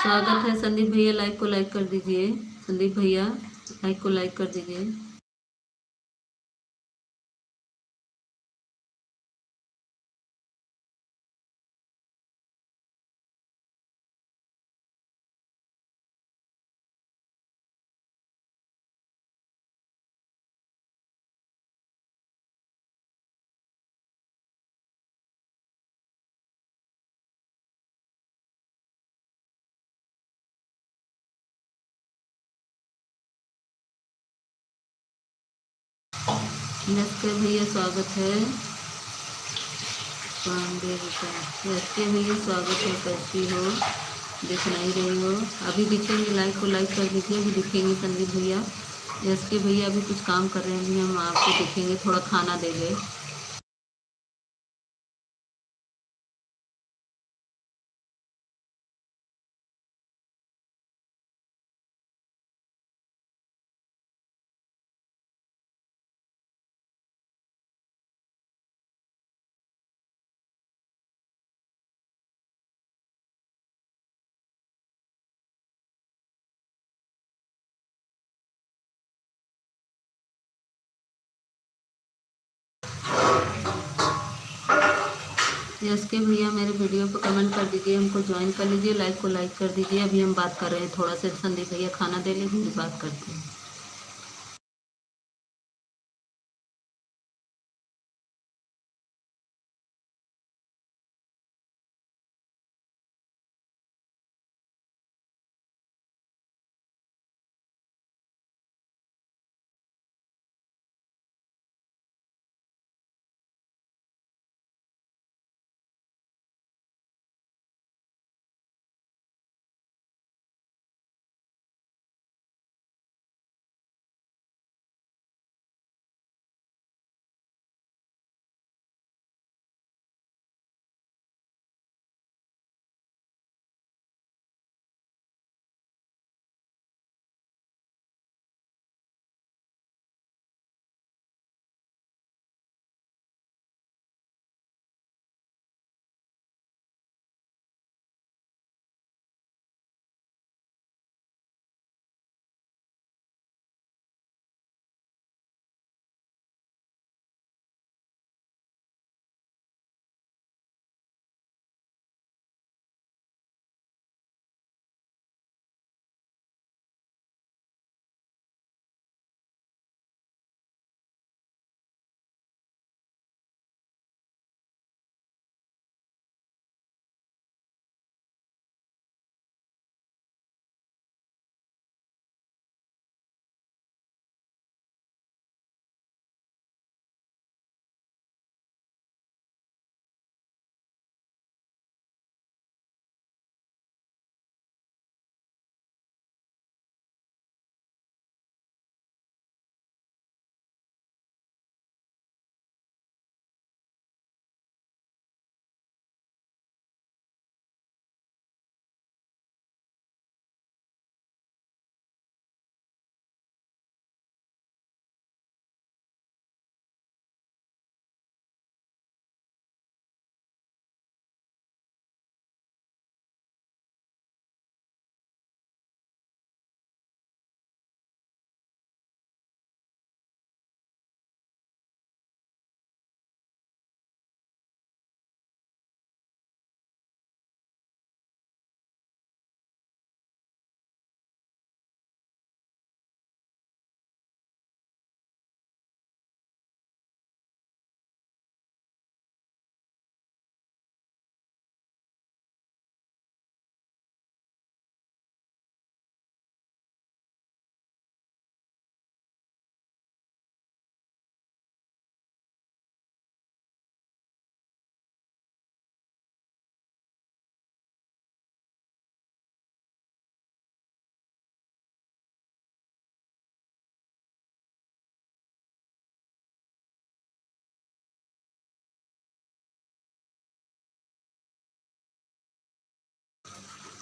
स्वागत है संदीप भैया, लाइक को लाइक कर दीजिए। संदीप भैया लाइक को लाइक कर दीजिए। नमस्ते भैया, स्वागत है। पांडे नमस्ते भैया, स्वागत है। कैसी हो? दिख नहीं रही हो। अभी दिखेंगे, लाइक को लाइक कर दीजिए। अभी दिखेंगे संदीप भैया। एस के भैया अभी कुछ काम कर रहे हैं, हम आपको दिखेंगे, थोड़ा खाना देंगे। यस के भैया मेरे वीडियो पर कमेंट कर दीजिए, हमको ज्वाइन कर लीजिए, लाइक को लाइक कर दीजिए। अभी हम बात कर रहे हैं, थोड़ा सा संदीप भैया खाना दे लें, फिर बात करते हैं।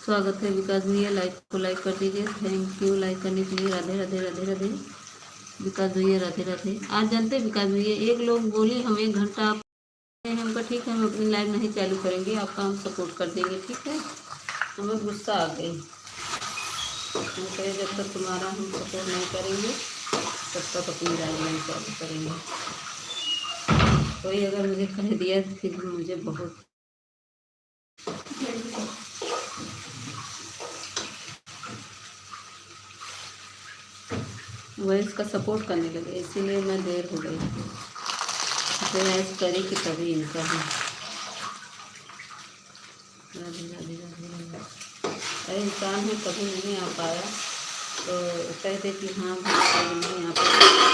स्वागत है विकास भैया, लाइक को लाइक कर दीजिए। थैंक यू लाइक करने के लिए। राधे राधे राधे राधे। विकास भैया राधे राधे। आज जानते हैं विकास भैया, एक लोग बोली हम 1 घंटा आप हमका ठीक है, हम अपनी लाइव नहीं चालू करेंगे, आपका हम सपोर्ट कर देंगे, ठीक है। हमें गुस्सा आ गई। हम कहे जब तक तुम्हारा हम सपोर्ट नहीं करेंगे तब तक अपनी राइड चालू करेंगे। कोई अगर मुझे कह दिया तो फिर मुझे बहुत वह इसका सपोर्ट करने लगे, इसीलिए मैं देर हो गई। तो ऐसे करी कि तभी इनका है। राधे राधे राधे राधे। अरे इंसान है, कभी नहीं आ पाया तो कहते कि हाँ भाई नहीं आ पाया।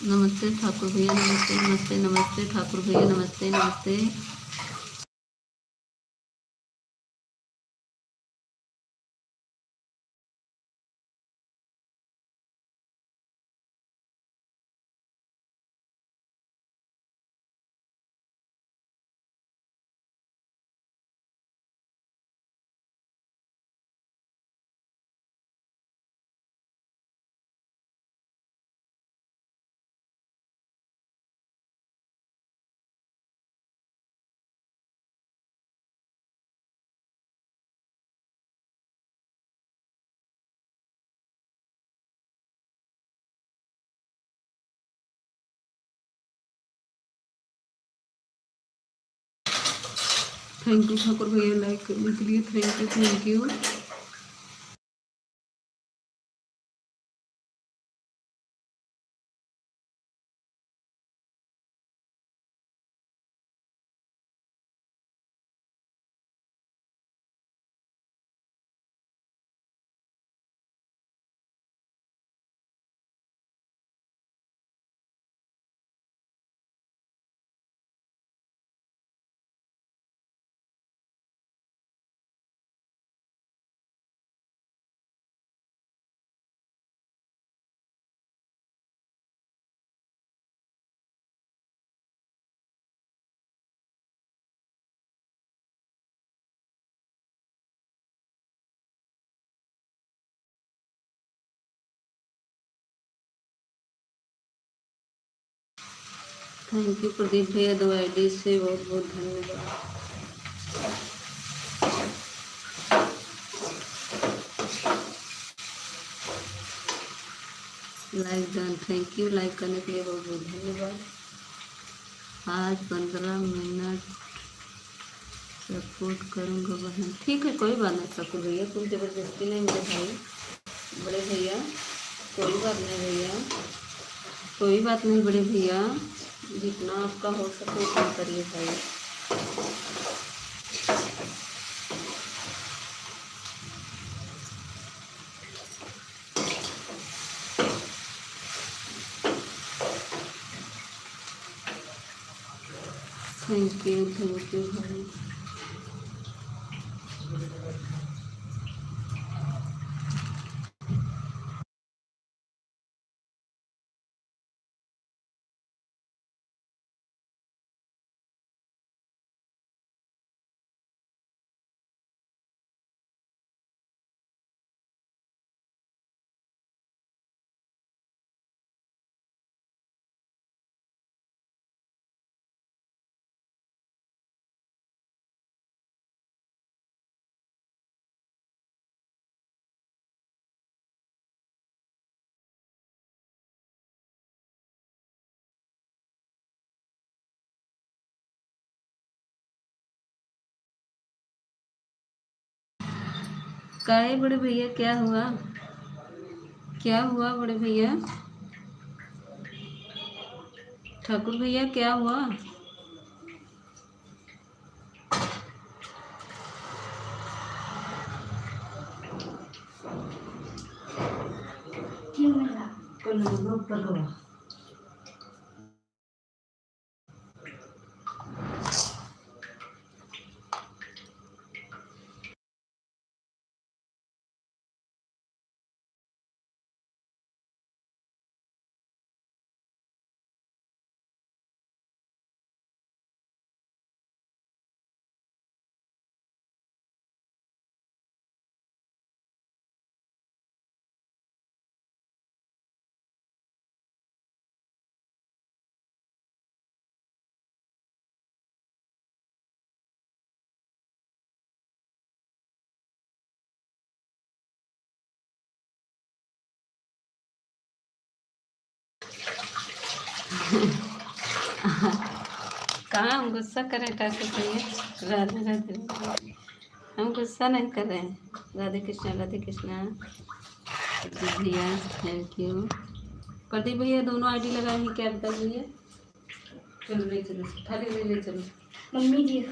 नमस्ते ठाकुर भैया, नमस्ते नमस्ते नमस्ते ठाकुर भैया, नमस्ते नमस्ते। थैंक यू ठाकुर भैया, लाइक करने के लिए thank you thank you. Thank you Pradeep भैया, 2 ID से बहुत बहुत धन्यवाद। Like done, thank you, like करने के लिए बहुत बहुत धन्यवाद। आज 15 मिनट सपोर्ट करूँगा बहन, ठीक है कोई बात नहीं ठाकुर भैया, कोई ज़बरदस्ती नहीं मेरे भाई बड़े भैया, कोई बात नहीं भैया, कोई बात नहीं बड़े भैया, जितना आपका हो सके उतना करिए भाई। थैंक यू भाई। काहे बड़े भैया, क्या हुआ, क्या हुआ बड़े भैया, ठाकुर भैया क्या हुआ। कहाँ हम गुस्सा करें ठाकुर भैया? राधे राधे राधे। हम गुस्सा नहीं कर रहे हैं। राधे कृष्णा राधे कृष्णा। प्रदीप भैया थैंक यू। प्रदीप भैया दोनों आईडी लगाए हैं क्या बता भैया? चलो ले चलो, थाली ले चलो मम्मी जी।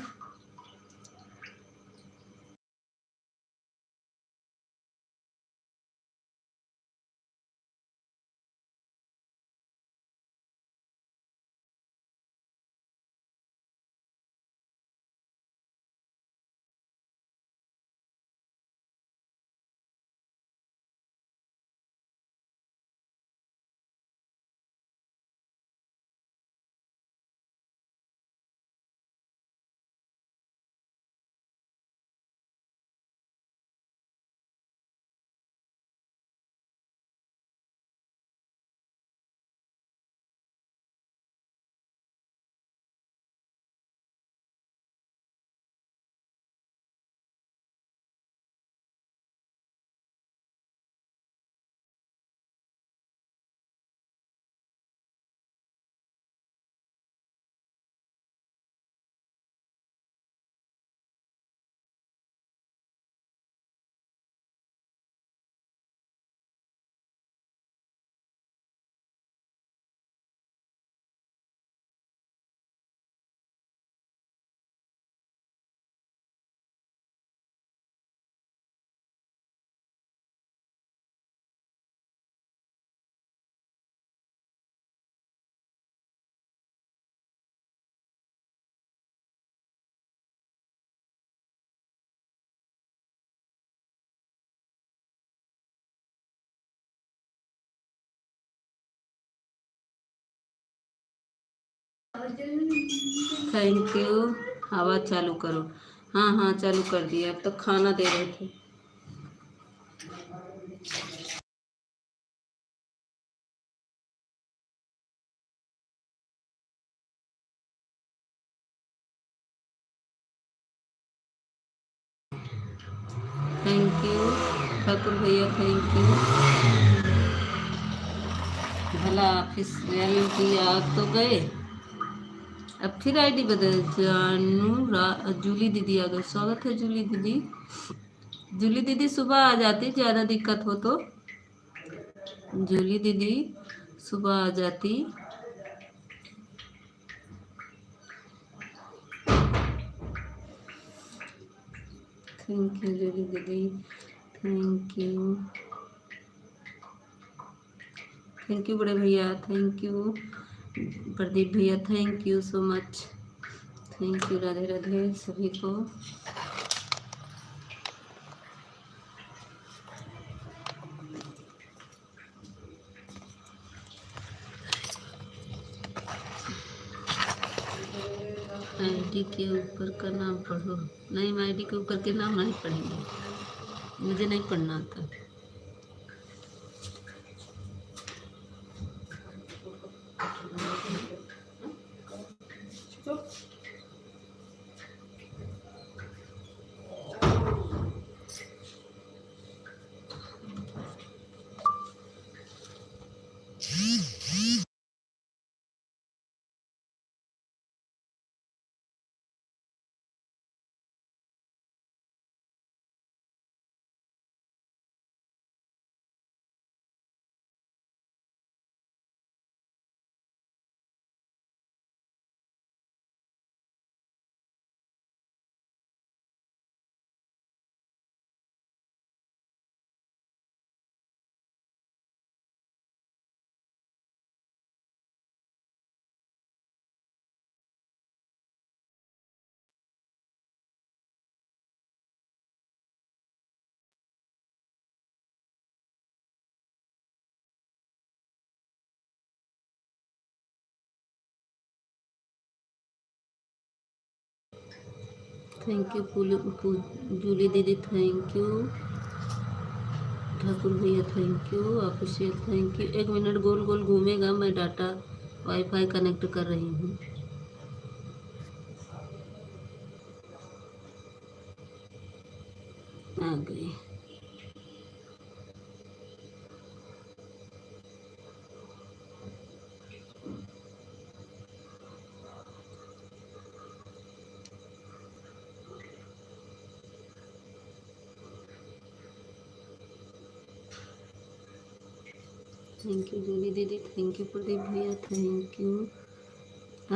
Thank you. आवाज़ चालू करो। हाँ हाँ चालू कर दिया, अब तो खाना दे रहे थे। थैंक यू ठाकुर भैया थैंक यू। भला ऑफिस किया तो गए, अब फिर आईडी बदल। जूली दीदी आ गई, स्वागत है जूली दीदी। जूली दीदी सुबह आ जाती, ज़्यादा दिक्कत हो तो। जूली दीदी सुबह आ जाती। थैंक यू जूली दीदी थैंक यू। थैंक यू बड़े भैया थैंक यू। प्रदीप भैया thank you so much. Thank you Radhe Radhe सभी को। आईडी के ऊपर का नाम पढ़ो। नहीं, मैं आईडी के ऊपर के नाम नहीं पढ़ेंगे, मुझे नहीं पढ़ना आता। थैंक यू जूली दीदी, थैंक यू ठाकुर भैया, thank you official, thank you. 1 minute गोल गोल घूमेगा, मैं डाटा वाईफाई कनेक्ट कर रही हूँ। आ गई। थैंक यू जूली दीदी, थैंक यू प्रदीप भैया, thank you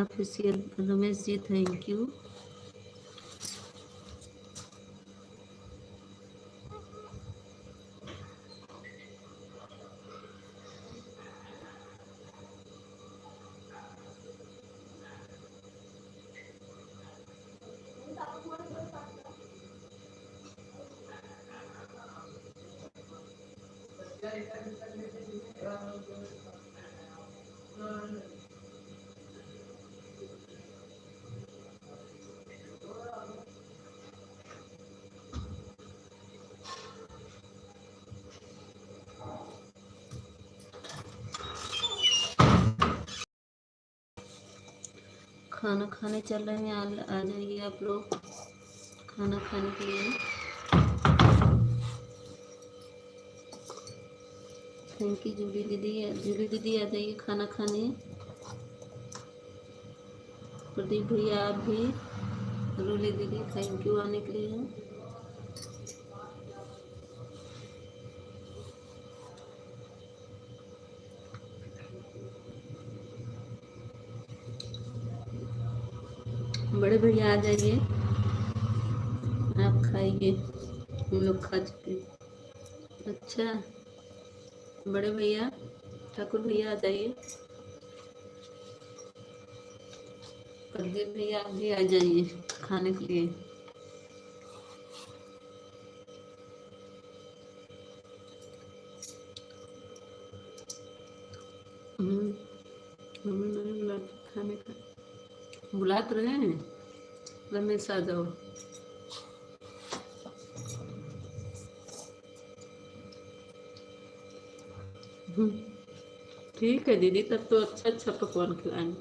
official Ramesh ji, thank you. खाना खाने चल रहे हैं, आ जाइए आप लोग खाना खाने के लिए। थैंक यू जूली दीदी, जूली दीदी आ जाइए खाना खाने। प्रदीप भैया आप भी, जूली दीदी थैंक यू आने के लिए। बड़े भैया आ जाइए, आप खाइए, हम लोग खा चुके। अच्छा बड़े भैया ठाकुर भैया आ जाइए, प्रदीप भैया आप भी आ जाइए खाने के लिए। हम्म, हमें नहीं बुलाते खाने का, बुला तो रहे हैं। रमेश आ जाओ। हम्म, ठीक है दीदी, तब तो अच्छा अच्छा पकवान खिलाएंगे।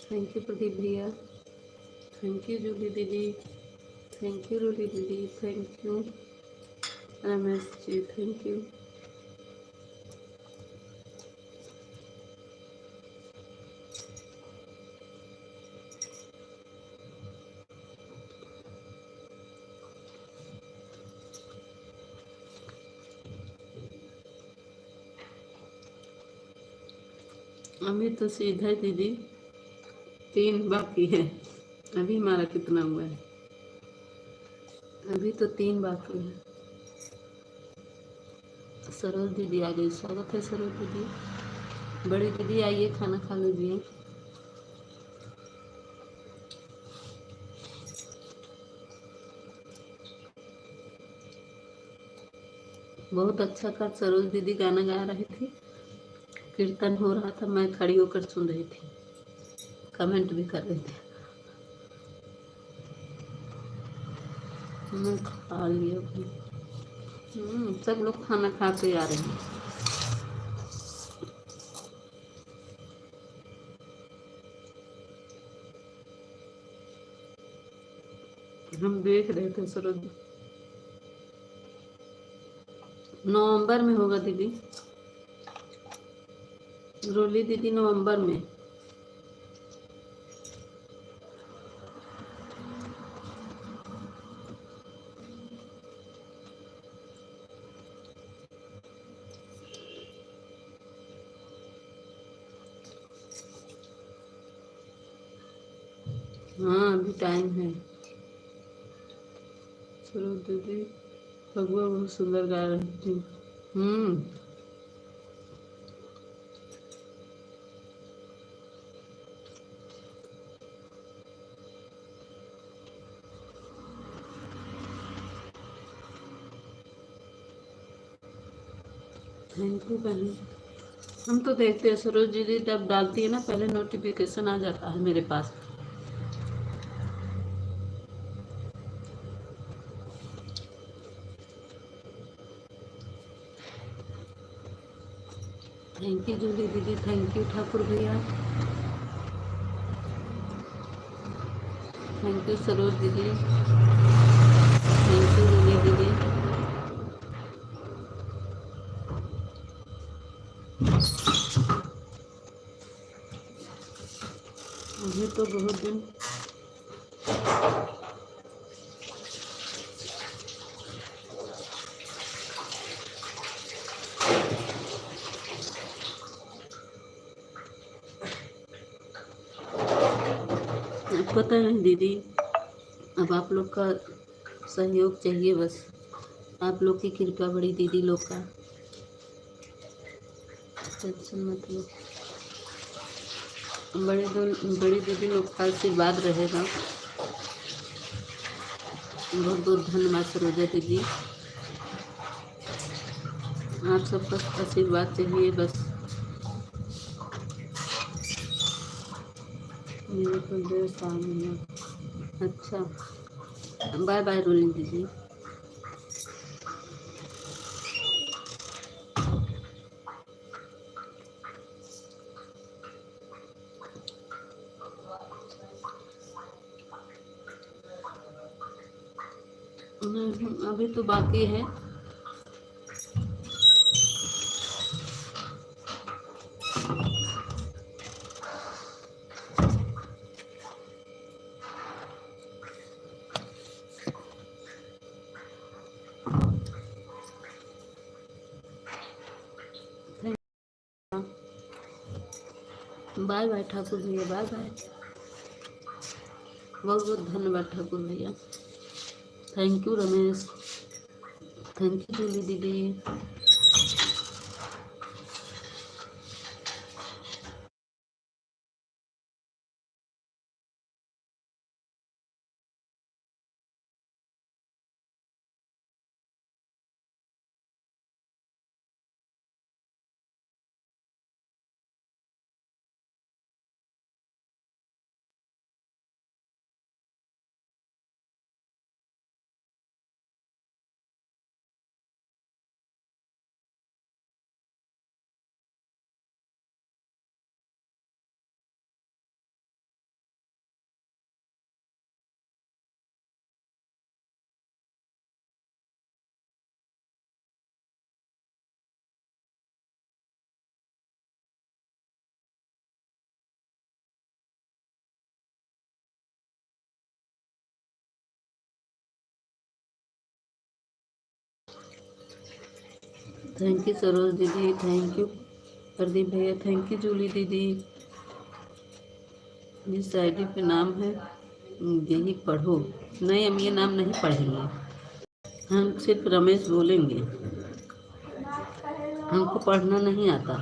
थैंक यू प्रदीप भैया, थैंक यू जूली दीदी, थैंक यू रूली दीदी, thank you Ramesh ji, thank you. अभी तो सीधा दीदी 3 बाकी है। अभी हमारा कितना हुआ है? अभी तो 3 बाकी है। सरोज दीदी आ गई, स्वागत है सरोज दीदी। बड़ी दीदी आइए खाना खा लीजिए। बहुत अच्छा था, सरोज दीदी गाना गा रही थी, कीर्तन हो रहा था, मैं खड़ी होकर सुन रही थी, कमेंट भी कर रहे थे। मैं खा लिया भी। सब लोग खाना खा के आ रहे हैं। हम देख रहे थे सरोज। नवंबर में होगा दीदी, रोली दीदी नवंबर में। हाँ अभी टाइम है। सरोज दीदी भगवा बहुत सुंदर गा रही थी। हम्म थैंक यू बहन। हम तो देखते हैं सरोज दीदी जब डालती है ना, पहले नोटिफिकेशन आ जाता है मेरे पास। थैंक यू जूली दीदी, थैंक यू ठाकुर भैया, थैंक यू सरोज दीदी, थैंक यू जूली दीदी। अभी तो बहुत दिन पता नहीं दीदी, अब आप लोग का सहयोग चाहिए बस, आप लोग की कृपा बड़ी दीदी लोग का, टेंशन मत लो। बड़ी दीदी लोग का आशीर्वाद रहेगा। बहुत बहुत धन्यवाद सरोजा दीदी, आप सबका आशीर्वाद चाहिए बस। मेरे को 1.5 साल हुआ। अच्छा, बाय बाय रोलिंग दीदी। अभी तो बाकी है। बाय बाय ठाकुर भैया, बाय बाय। बहुत बहुत धन्यवाद ठाकुर भैया, thank you Ramesh, thank you Julie दीदी। थैंक यू सरोज दीदी, थैंक यू प्रदीप भैया, थैंक यू जूली दीदी। जिस आईडी पे नाम है यही पढ़ो। नहीं, हम ये नाम नहीं पढ़ेंगे, हम सिर्फ रमेश बोलेंगे, हमको पढ़ना नहीं आता।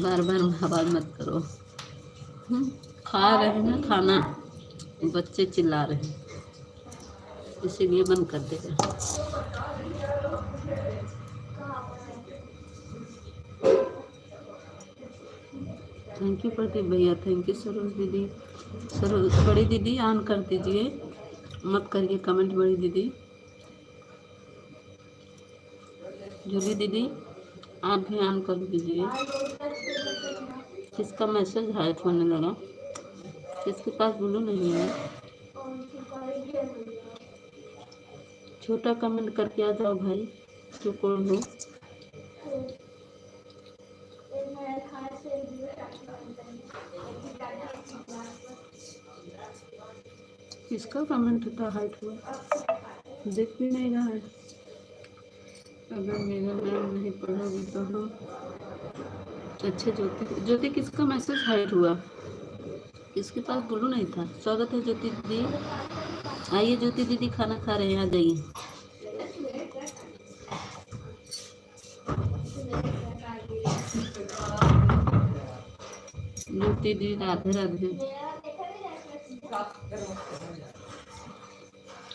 बार बार आवाज मत करो। खा रहे हैं ना खाना, बच्चे चिल्ला रहे हैं, इसीलिए बंद कर देगा। थैंक यू प्रदीप भैया, थैंक यू सरोज दीदी। सरोज बड़ी दीदी ऑन कर दीजिए, मत करिए कमेंट बड़ी दीदी। जूली दीदी आप भी ऑन कर दीजिए। किसका मैसेज हाइड होने लगा, किसके पास ब्लू नहीं है? छोटा कमेंट करके आ जाओ भाई, जो कौन हो। किसका कमेंट था हाइट हुआ, देख भी नहीं रहा है। अगर मेरा नाम नहीं पढ़ोगी तो हम। अच्छा ज्योति, ज्योति किसका मैसेज हाइड हुआ, किसके पास ब्लू नहीं था? स्वागत है ज्योति दीदी, आइए ज्योति दीदी, खाना खा रहे हैं, आ जाइए। ज्योति दीदी राधे राधे,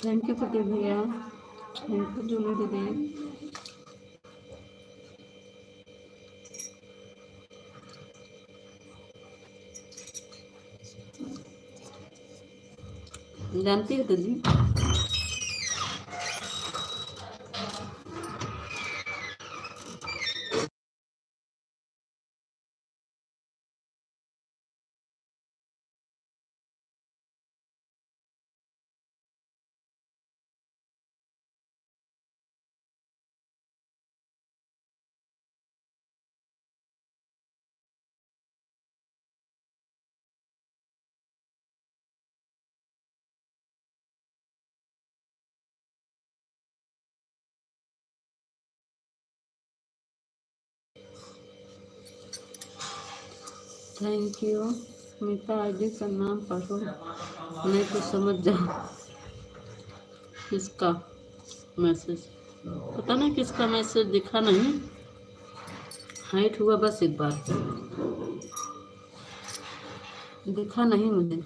थैंक यू प्रदीप भैया, थैंक यू जूली दीदी। जानती हो तो जी। Thank you. मीता आईडी का नाम पढ़ो, नहीं तो समझ जाओ किसका मैसेज। पता नहीं किसका मैसेज दिखा नहीं, हाइट हुआ बस एक बार, दिखा नहीं मुझे।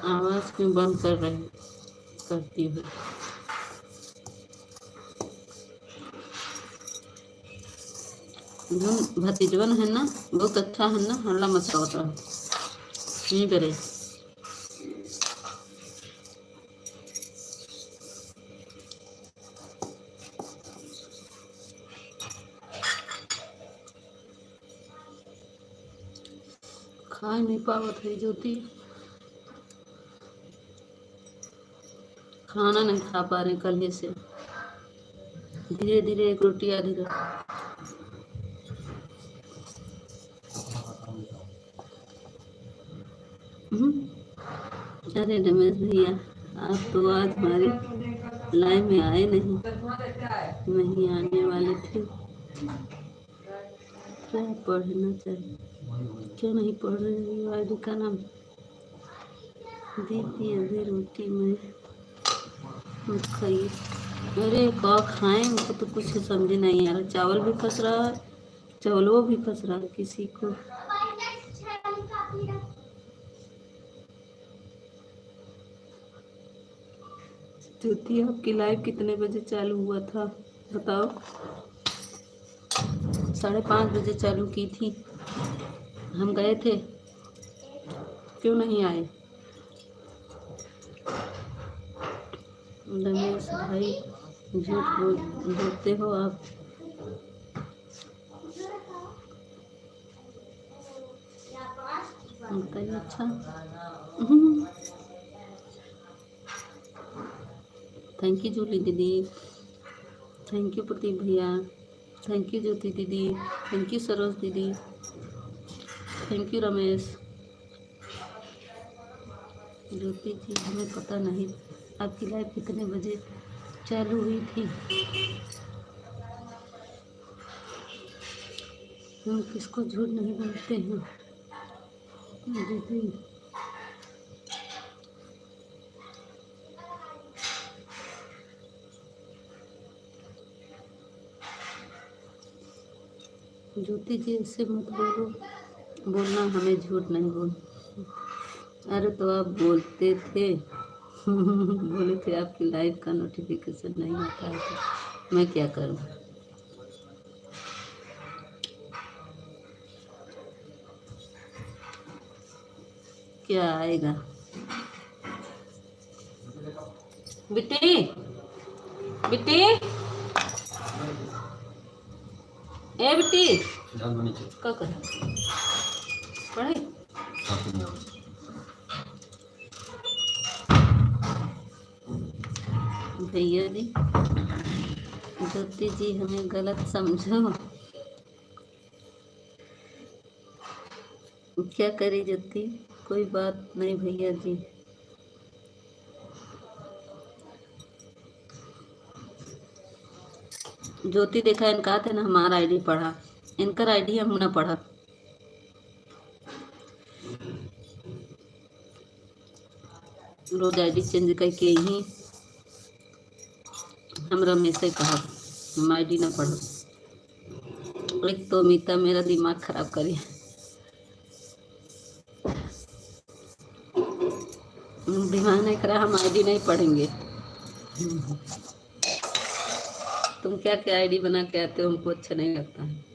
आवाज़ क्यों बंद कर रही करती हूँ। भतीजवन है ना, बहुत अच्छा है ना, हल्ला मचा होता है नहीं करे। खा नहीं पावत है ज्योति, खाना नहीं खा पा रहे कल से, धीरे धीरे एक रोटी आधी रोटी। अरे रमेश भैया, आप तो आज हमारे लाइव में आए नहीं आने वाले थे। क्या पढ़ना चाहिए, क्यों नहीं पढ़ रहे हो? आईडी का नाम दीदी अभी रोटी में मत खाइए। अरे का खाएं, उनको तो कुछ समझ नहीं आ रहा। चावल भी फंस रहा है, चावलों भी फंस रहा है किसी को। ज्योति आपकी लाइव कितने बजे चालू हुआ था बताओ? 5:30 बजे चालू की थी, हम गए थे, क्यों नहीं आए? रमेश भाई झूठ बोलते हो आप। बताइए। अच्छा थैंक यू जूली दीदी, थैंक यू प्रदीप भैया, थैंक यू ज्योति दीदी, थैंक यू सरोज दीदी, थैंक यू रमेश। ज्योति जी हमें पता नहीं आपकी लाइव कितने बजे चालू हुई थी, हम किसको झूठ नहीं बोलते हैं दीदी। ज्योति जी ऐसे मत बोलो, बोलना हमें झूठ नहीं बोल। अरे तो आप बोलते थे बोले थे आपकी लाइव का नोटिफिकेशन नहीं आता है, तो मैं क्या करूं? क्या आएगा बेटी, बेटी ए बेटी क्या कर पढ़ाई? भैया जी, ज्योति जी हमें गलत समझो, क्या करी ज्योति? कोई बात नहीं भैया जी। ज्योति देखा इनका थे ना, हमारा आईडी पढ़ा, इनका आईडी हम ना पढ़ा। रोज आईडी चेंज करके ही हम रमेश से कहा हम आईडी ना पढ़ो। एक तो मीता मेरा दिमाग खराब करी। दिमाग नहीं करा, हम आईडी नहीं पढ़ेंगे। तुम क्या क्या आईडी बना के आते हो, हमको अच्छा नहीं लगता है।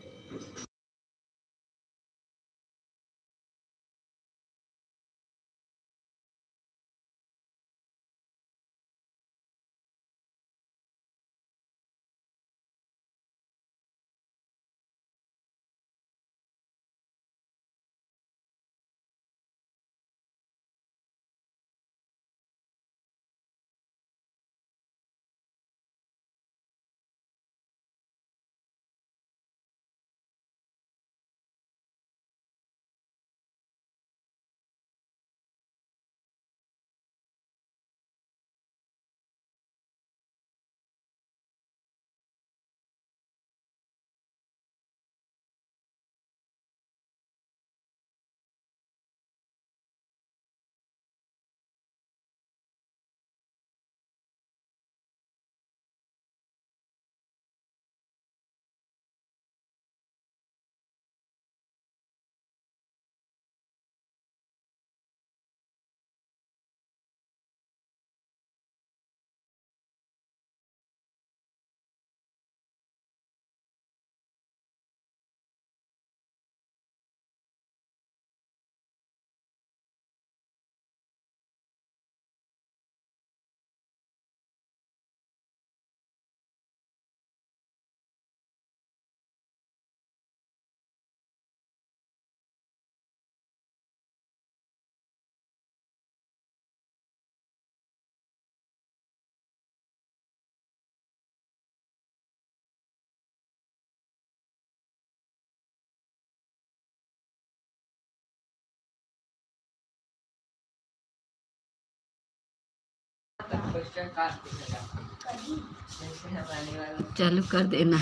चालू कर देना,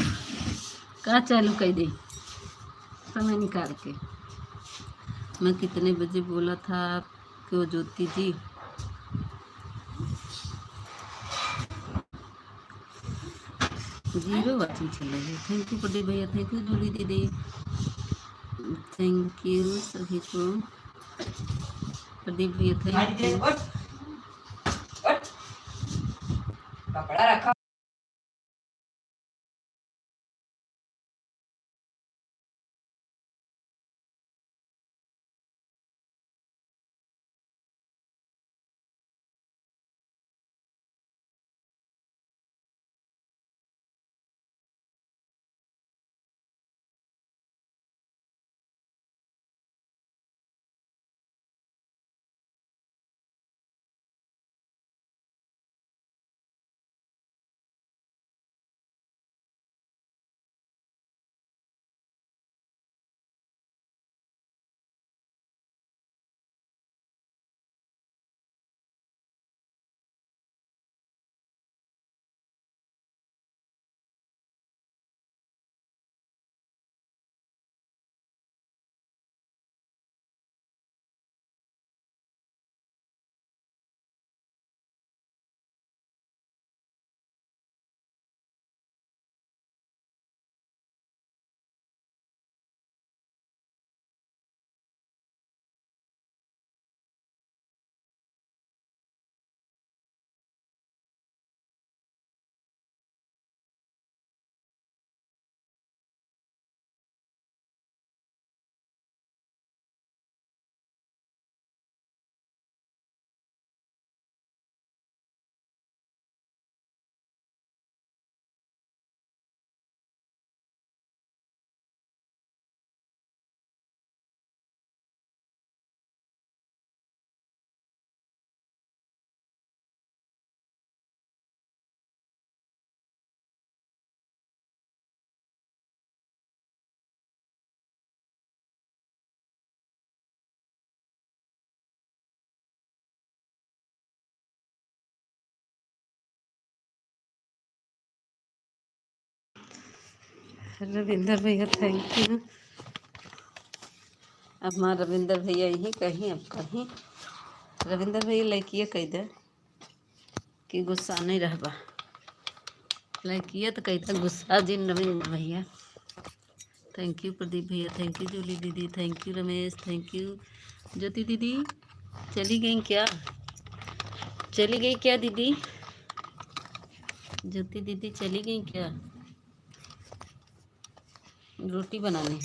कहाँ चालू कर दे, समय निकाल के। मैं कितने बजे बोला था आपको ज्योति जी? 0 वाचिंग चले गए। थैंक यू प्रदीप भैया, थैंक यू जूली दीदी, थैंक यू सभी को। प्रदीप भैया थैंक यू। कपड़ा रखा। रविंदर भैया थैंक यू। अब माँ रविंदर भैया यहीं कहीं, अब कहीं रविंदर भैया लड़किए कह दे कि गुस्सा नहीं रहबा, लड़किए तो कहता गुस्सा जिन रविंदर भैया। थैंक यू प्रदीप भैया, थैंक यू जूली दीदी, thank you Ramesh, thank you Jyoti दीदी। चली गई क्या? चली गई क्या दीदी? ज्योति दीदी चली गई क्या रोटी बनाने?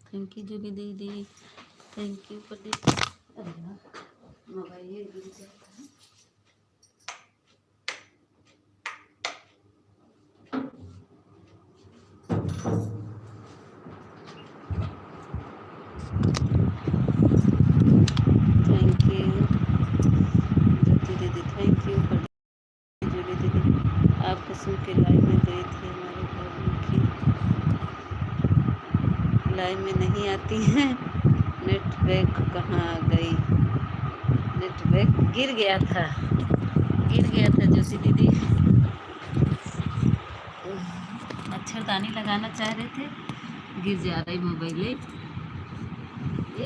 थैंक यू जूली दीदी, थैंक यू प्रदीप। अरे यार मोबाइल ये गिर जाता है। थैंक यू ज्योति दीदी, थैंक यू जूली दीदी। आपको सुन के लाइव में गई थी हमारे घर की लाइव में नहीं आती है। नेटवर्क कहाँ गई? नेटवर्क गिर गया था ज्योति दीदी। मच्छरदानी लगाना चाह रहे थे, गिर जा रही मोबाइल। एक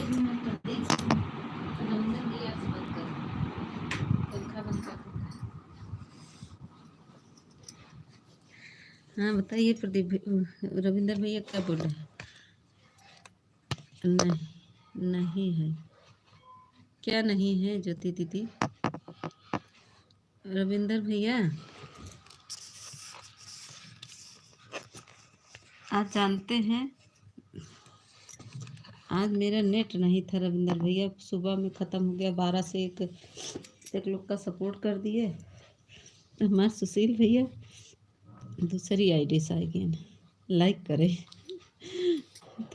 मिनट बंद कर, पंखा बंद कर। हाँ बताइए प्रदीप, रविंदर भैया क्या बोल रहे हैं? नहीं है क्या? नहीं है ज्योति दीदी? रविंदर भैया आज जानते हैं, आज मेरा नेट नहीं था रविंदर भैया, सुबह में ख़त्म हो गया। 12 से एक लोग का सपोर्ट कर दिए हमारे सुशील भैया। दूसरी आईडी से आएगी ना, लाइक करें।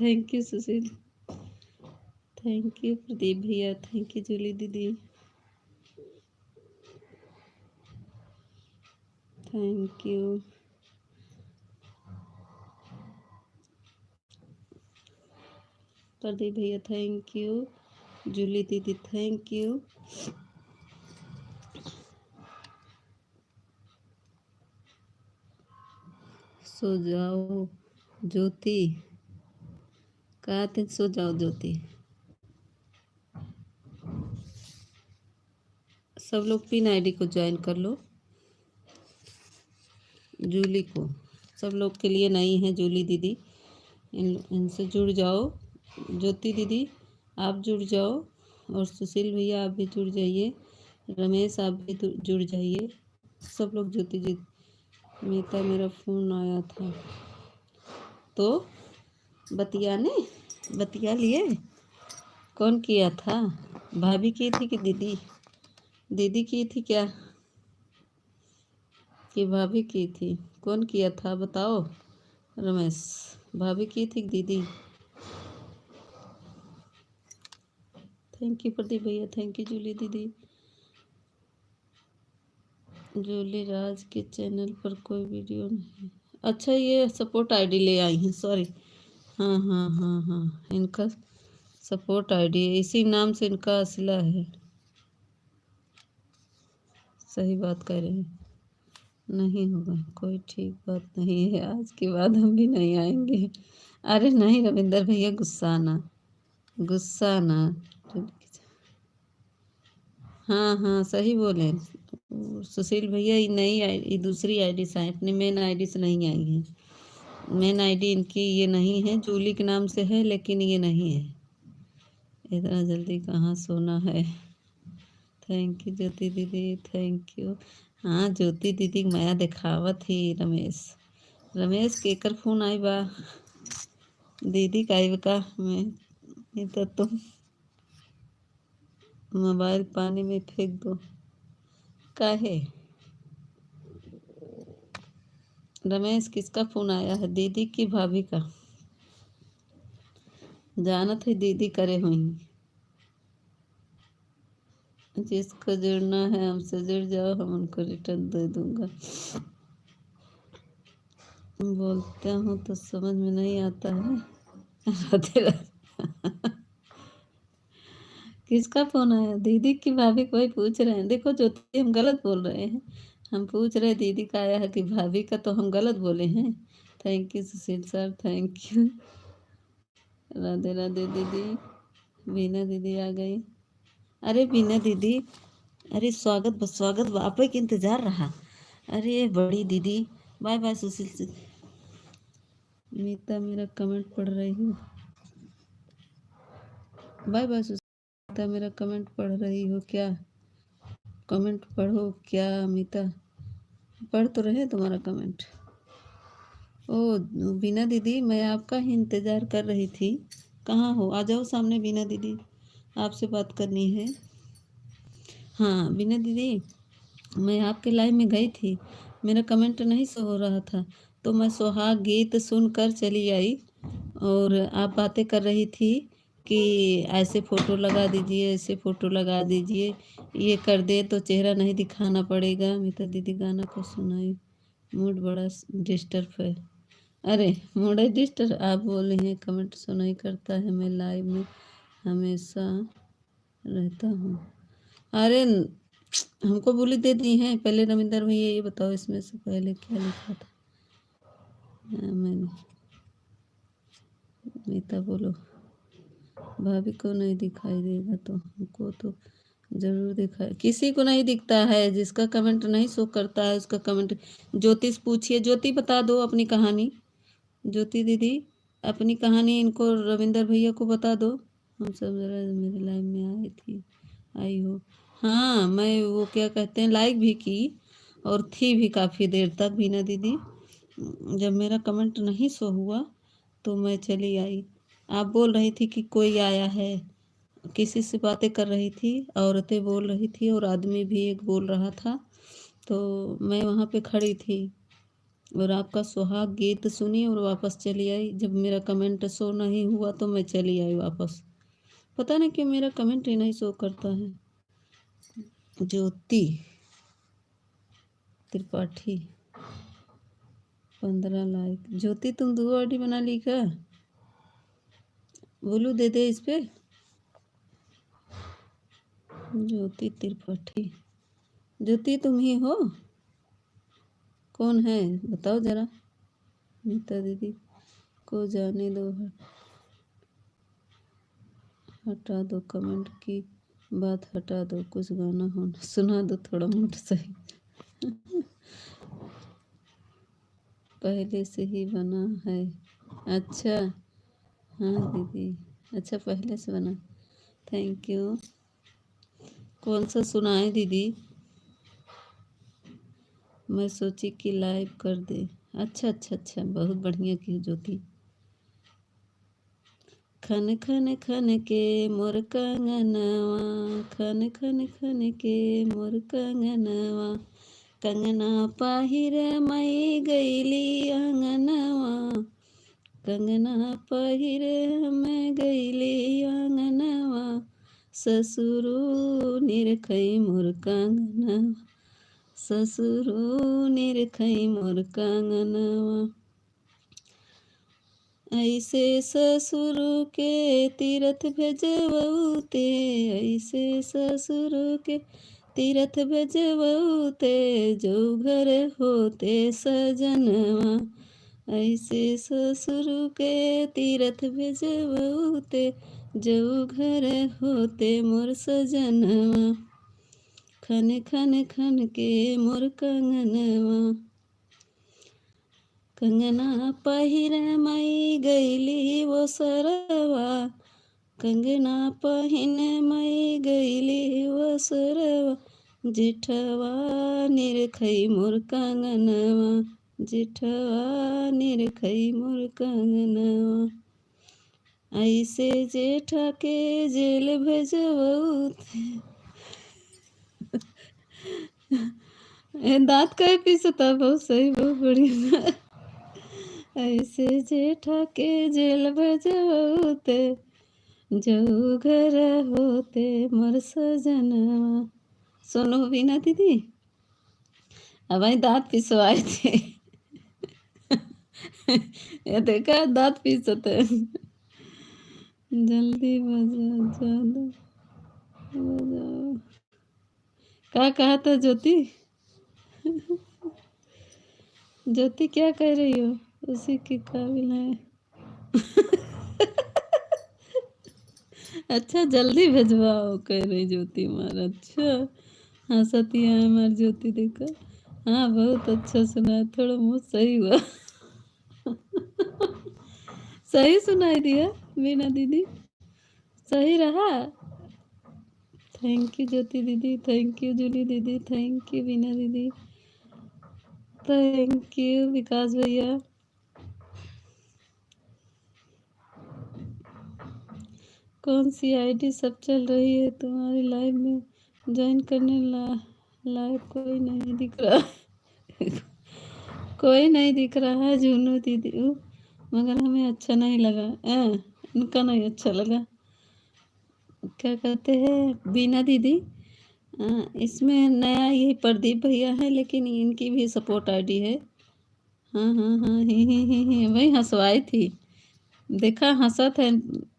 Thank you Sushil, thank you Pradeep भैया, थैंक यू जूली दीदी, थैंक यू। प्रदीप भैया थैंक यू, जूली दीदी थैंक यू। सो जाओ ज्योति, कहा थे सो जाओ ज्योति। सब लोग पिन आईडी को ज्वाइन कर लो। जूली को, सब लोग के लिए नहीं है जूली दीदी, इनसे जुड़ जाओ। ज्योति दीदी आप जुड़ जाओ, और सुशील भैया आप भी जुड़ जाइए, रमेश आप भी जुड़ जाइए, सब लोग। ज्योति जी मीता मेरा फ़ोन आया था तो बतिया लिए। कौन किया था? भाभी की थी कि दीदी? दीदी की थी क्या कि भाभी की थी? कौन किया था बताओ रमेश, भाभी की थी दीदी? थैंक यू प्रदीप भैया, थैंक यू जूली दीदी। जूली राज के चैनल पर कोई वीडियो नहीं। अच्छा ये सपोर्ट आईडी ले आई हैं, सॉरी। हाँ हाँ हाँ हाँ, इनका सपोर्ट आईडी है, इसी नाम से इनका असला है। सही बात कह रहे हैं, नहीं होगा कोई ठीक बात नहीं है, आज के बाद हम भी नहीं आएंगे। अरे नहीं रविंदर भैया, गुस्सा ना। हाँ हाँ सही बोले सुशील भैया, ये नई आईडी, दूसरी आईडी से आए, अपनी मेन आईडी से नहीं आई है। मेन आईडी इनकी ये नहीं है, जूली के नाम से है, लेकिन ये नहीं है। इतना जल्दी कहाँ सोना है। थैंक यू ज्योति दीदी, थैंक यू। हाँ ज्योति दीदी माया दिखावत ही। रमेश केकर फोन आई बा? दीदी का आई का? मैं तो तुम मोबाइल पानी में फेंक दो। काहे? रमेश किसका फोन आया है, दीदी की भाभी का? जानत है दीदी करे हुई। जिसको जुड़ना है हमसे जुड़ जाओ, हम उनको रिटर्न दे दूंगा। बोलते हूँ तो समझ में नहीं आता है। राधे राधे। किसका फोन आया? दीदी की भाभी कोई पूछ रहे हैं, देखो ज्योति हम गलत बोल रहे हैं। हम पूछ रहे दीदी का आया है कि भाभी का, तो हम गलत बोले हैं। Thank you Sushil sir, thank you. Radhe Radhe दीदी। बीना दीदी आ गई। अरे बीना दीदी, अरे स्वागत आप ही के इंतजार रहा। अरे बड़ी दीदी, बाय बाय सुशील से। मीता मेरा कमेंट पढ़ रही हूँ। Bye bye Sushmita. मेरा कमेंट पढ़ रही हो क्या? कमेंट पढ़ो क्या अमिता? पढ़ तो रहे तुम्हारा कमेंट। ओ बीना दीदी, मैं आपका ही इंतज़ार कर रही थी। कहाँ हो? आ जाओ सामने बीना दीदी, आपसे बात करनी है। हाँ बीना दीदी, मैं आपके लाइव में गई थी, मेरा कमेंट नहीं शो हो रहा था, तो मैं सुहाग गीत सुनकर चली आई और आप बातें कर रही थी कि ऐसे फ़ोटो लगा दीजिए, ऐसे फ़ोटो लगा दीजिए, ये कर दे तो चेहरा नहीं दिखाना पड़ेगा। अमिता दीदी गाना को सुनाई, मूड बड़ा डिस्टर्ब है। अरे मूड डिस्टर्ब आप बोल रही हैं, कमेंट सुनाई करता है, मैं लाइव में हमेशा रहता हूँ। अरे हमको बोली दे दी हैं। पहले रविंदर भैया ये बताओ इसमें से पहले क्या लिखा था? मैंने नीता बोलो, भाभी को नहीं दिखाई देगा तो हमको तो जरूर दिखाई, किसी को नहीं दिखता है। जिसका कमेंट नहीं शो करता है उसका कमेंट। ज्योतिष पूछिए, ज्योति बता दो अपनी कहानी। ज्योति दीदी अपनी कहानी इनको रविंदर भैया को बता दो। हम सब जरा मेरे लाइव में आई हो। हाँ मैं वो क्या कहते हैं लाइक भी की और थी भी काफ़ी देर तक बीना दीदी। जब मेरा कमेंट नहीं शो हुआ तो मैं चली आई। आप बोल रही थी कि कोई आया है, किसी से बातें कर रही थी, औरतें बोल रही थी और आदमी भी एक बोल रहा था, तो मैं वहाँ पे खड़ी थी और आपका सुहाग गीत सुनी और वापस चली आई। जब मेरा कमेंट शो नहीं हुआ तो मैं चली आई वापस। पता नहीं क्यों मेरा कमेंट ही नहीं शो करता है। ज्योति त्रिपाठी 15 लाइक। ज्योति तुम दो आईडी बना ली क्या? बोलू दे दे इस पे। ज्योति त्रिपाठी, ज्योति तुम ही हो? कौन है बताओ जरा। नीता दीदी को जाने दो, हटा दो कमेंट की बात, हटा दो, कुछ गाना होना सुना दो थोड़ा मूड सही। पहले से ही बना है? अच्छा हाँ दीदी, अच्छा पहले से बना, थैंक यू। कौन सा सुनाए दीदी? मैं सोची कि लाइव कर दे। अच्छा अच्छा अच्छा, बहुत बढ़िया की ज्योति। खन खन खन के मोर कंगनवा, खन खन खन के मोर कंगनवा, कंगना पाहिर मई गईली अंगनवा, कंगना पहिर मैं गईली अंगनवा, ससुरु निरखई मोर कंगनवा, ससुरु निरखई मोर कंगनवा। ऐसे ससुर के तीरथ भेजवते, ऐसे ससुर के तीरथ भेजवते, जो घर होते सजनवा, ऐसे ससुर के तीरथ भेजवते, जो घर होते मोर सजनवा, खन खन खन के मोर कंगनवा, कंगना पहिर मई गईली वो सरवा, कंगना पहिन मई गईली वो सरवा, जेठवा निरखई मोर कंगनवा, जेठवा निरखई मोर कंगनवा, ऐसे जेठा के जेल भेजवते। दांत का पीसता, बहुत सही, बहुत बढ़िया। ऐसे जेठा के जेल भेजवते, जो घर होते मोर सजनवा। सुनो बीना दीदी, अब आई दांत पिसवाए थे। ये देखा दांत पीसते। जल्दी बजाओ, ज्यादा बजाओ। क्या कहा था ज्योति? ज्योति क्या कह रही हो? उसी के काबिल है। अच्छा जल्दी भेजवाओ कह रही ज्योति मार। अच्छा हाँ सती है हमारी ज्योति, देखा। हाँ बहुत अच्छा सुना, थोड़ा मुँह सही हुआ। सही सुनाई दिया बीना दीदी, सही रहा। थैंक यू ज्योति दीदी, थैंक यू जूली दीदी, थैंक यू बीना दीदी, थैंक यू विकास भैया। कौन सी आईडी सब चल रही है तुम्हारी लाइव में? ज्वाइन करने लाइव कोई नहीं दिख रहा। कोई नहीं दिख रहा है जुनू दीदी, मगर हमें अच्छा नहीं लगा। उनका नहीं अच्छा लगा। क्या कहते हैं बीना दीदी, इसमें नया यही प्रदीप भैया है, लेकिन इनकी भी सपोर्ट आईडी है। हाँ हाँ हाँ, ही वही हंसवाई थी। देखा हंसत है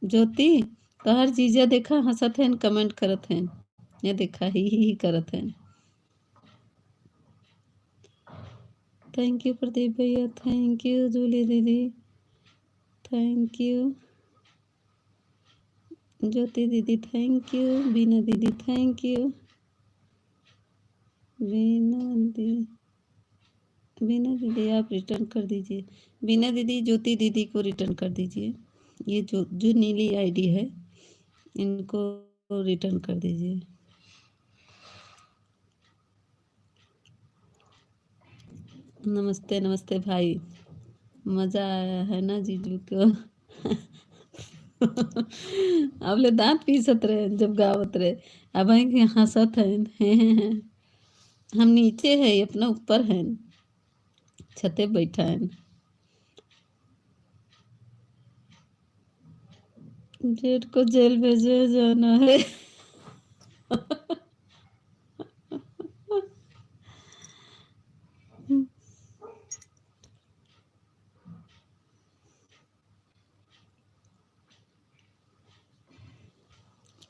ज्योति, तो हर चीज़ देखा हंसत है, कमेंट करत है। ये देखा ही करत है। थैंक यू प्रदीप भैया, थैंक यू जूली दीदी, थैंक यू ज्योति दीदी, थैंक यू बीना दीदी, थैंक यू बीना दी बीना दीदी, आप रिटर्न कर दीजिए। बीना दीदी ज्योति दीदी को रिटर्न कर दीजिए। ये जो नीली आईडी है इनको रिटर्न कर दीजिए। नमस्ते नमस्ते भाई, मज़ा आया है ना जीजू को? अब ले दांत पीसत रहे जब गावत रहे, अब हंसत है। हम नीचे है, अपना ऊपर है, छते बैठा है। जेठ को जेल भेजे जाना है।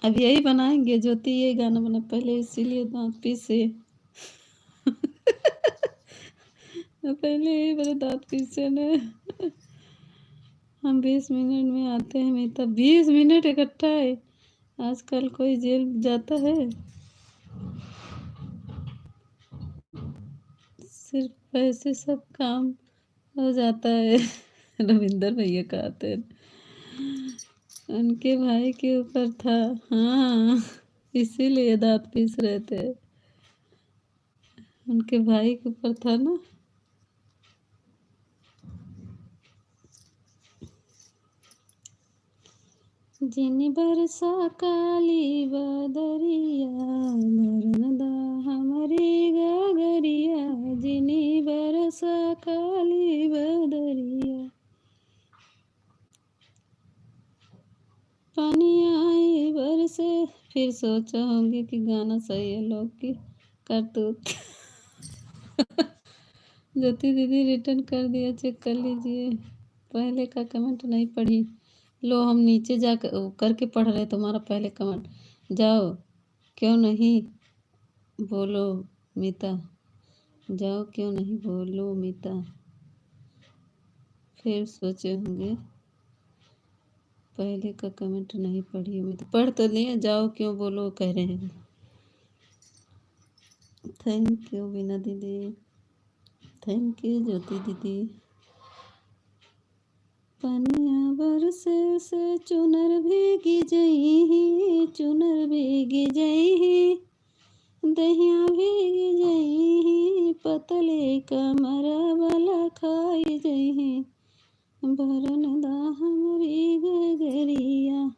अब यही बनाएंगे ज्योति, ये गाना बना पहले, इसीलिए दांत पीसे। पहले यही बड़े दांत पीसे ने। हम 20 मिनट में आते हैं मीता, 20 मिनट इकट्ठा है। आजकल कोई जेल जाता है? सिर्फ पैसे सब काम हो जाता है। रविंदर भैया कहते हैं उनके भाई के ऊपर था। हाँ, इसीलिए दांत पीस रहे थे, उनके भाई के ऊपर था ना। जिन बरसा काली बदरिया, बरनदा हमारी गगरिया, जिन बरसा काली बदरिया, पानी आए बरसे। फिर सोचा होंगे कि गाना सही है, लोग की करतूत। ज्योति दीदी रिटर्न कर दिया, चेक कर लीजिए। पहले का कमेंट नहीं पढ़ी। लो हम नीचे जा करके पढ़ रहे तुम्हारा पहले कमेंट। जाओ, क्यों नहीं बोलो मीता, जाओ क्यों नहीं बोलो मीता। फिर सोचे होंगे पहले का कमेंट नहीं पढ़ी, मैं तो पढ़ तो लिए, जाओ क्यों बोलो कह रहे हैं। थैंक यू बीना दीदी, थैंक यू ज्योति दीदी। पनिया बरसे से चुनर भीगी जई, चुनर भीगी जई, दहिया भीगी जई, पतले कमरा वाला खाई जई, भरन दा हमरी गगरिया।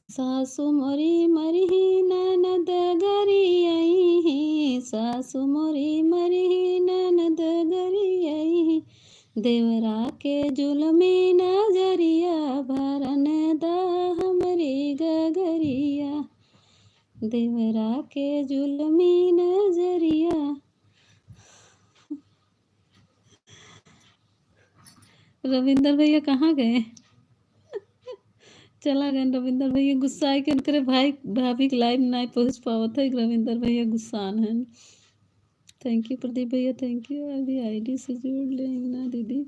सासु मोरी मरही ननद गरियाई, सासु मोरी मरही ननद गरियाई, देवरा के जुलमी नजरिया, भरन दा हमरी गगरिया, देवरा के जुलमी नजरिया। रविंदर भैया कहाँ गए? चला गए रविंदर भैया, गुस्सा है कि उनके भाई भाभी के लाइव नहीं पहुंच पाओ थे। रविंदर भैया गुस्सान है। थैंक यू प्रदीप भैया, थैंक यू। अभी आईडी से जोड़ लेना दीदी,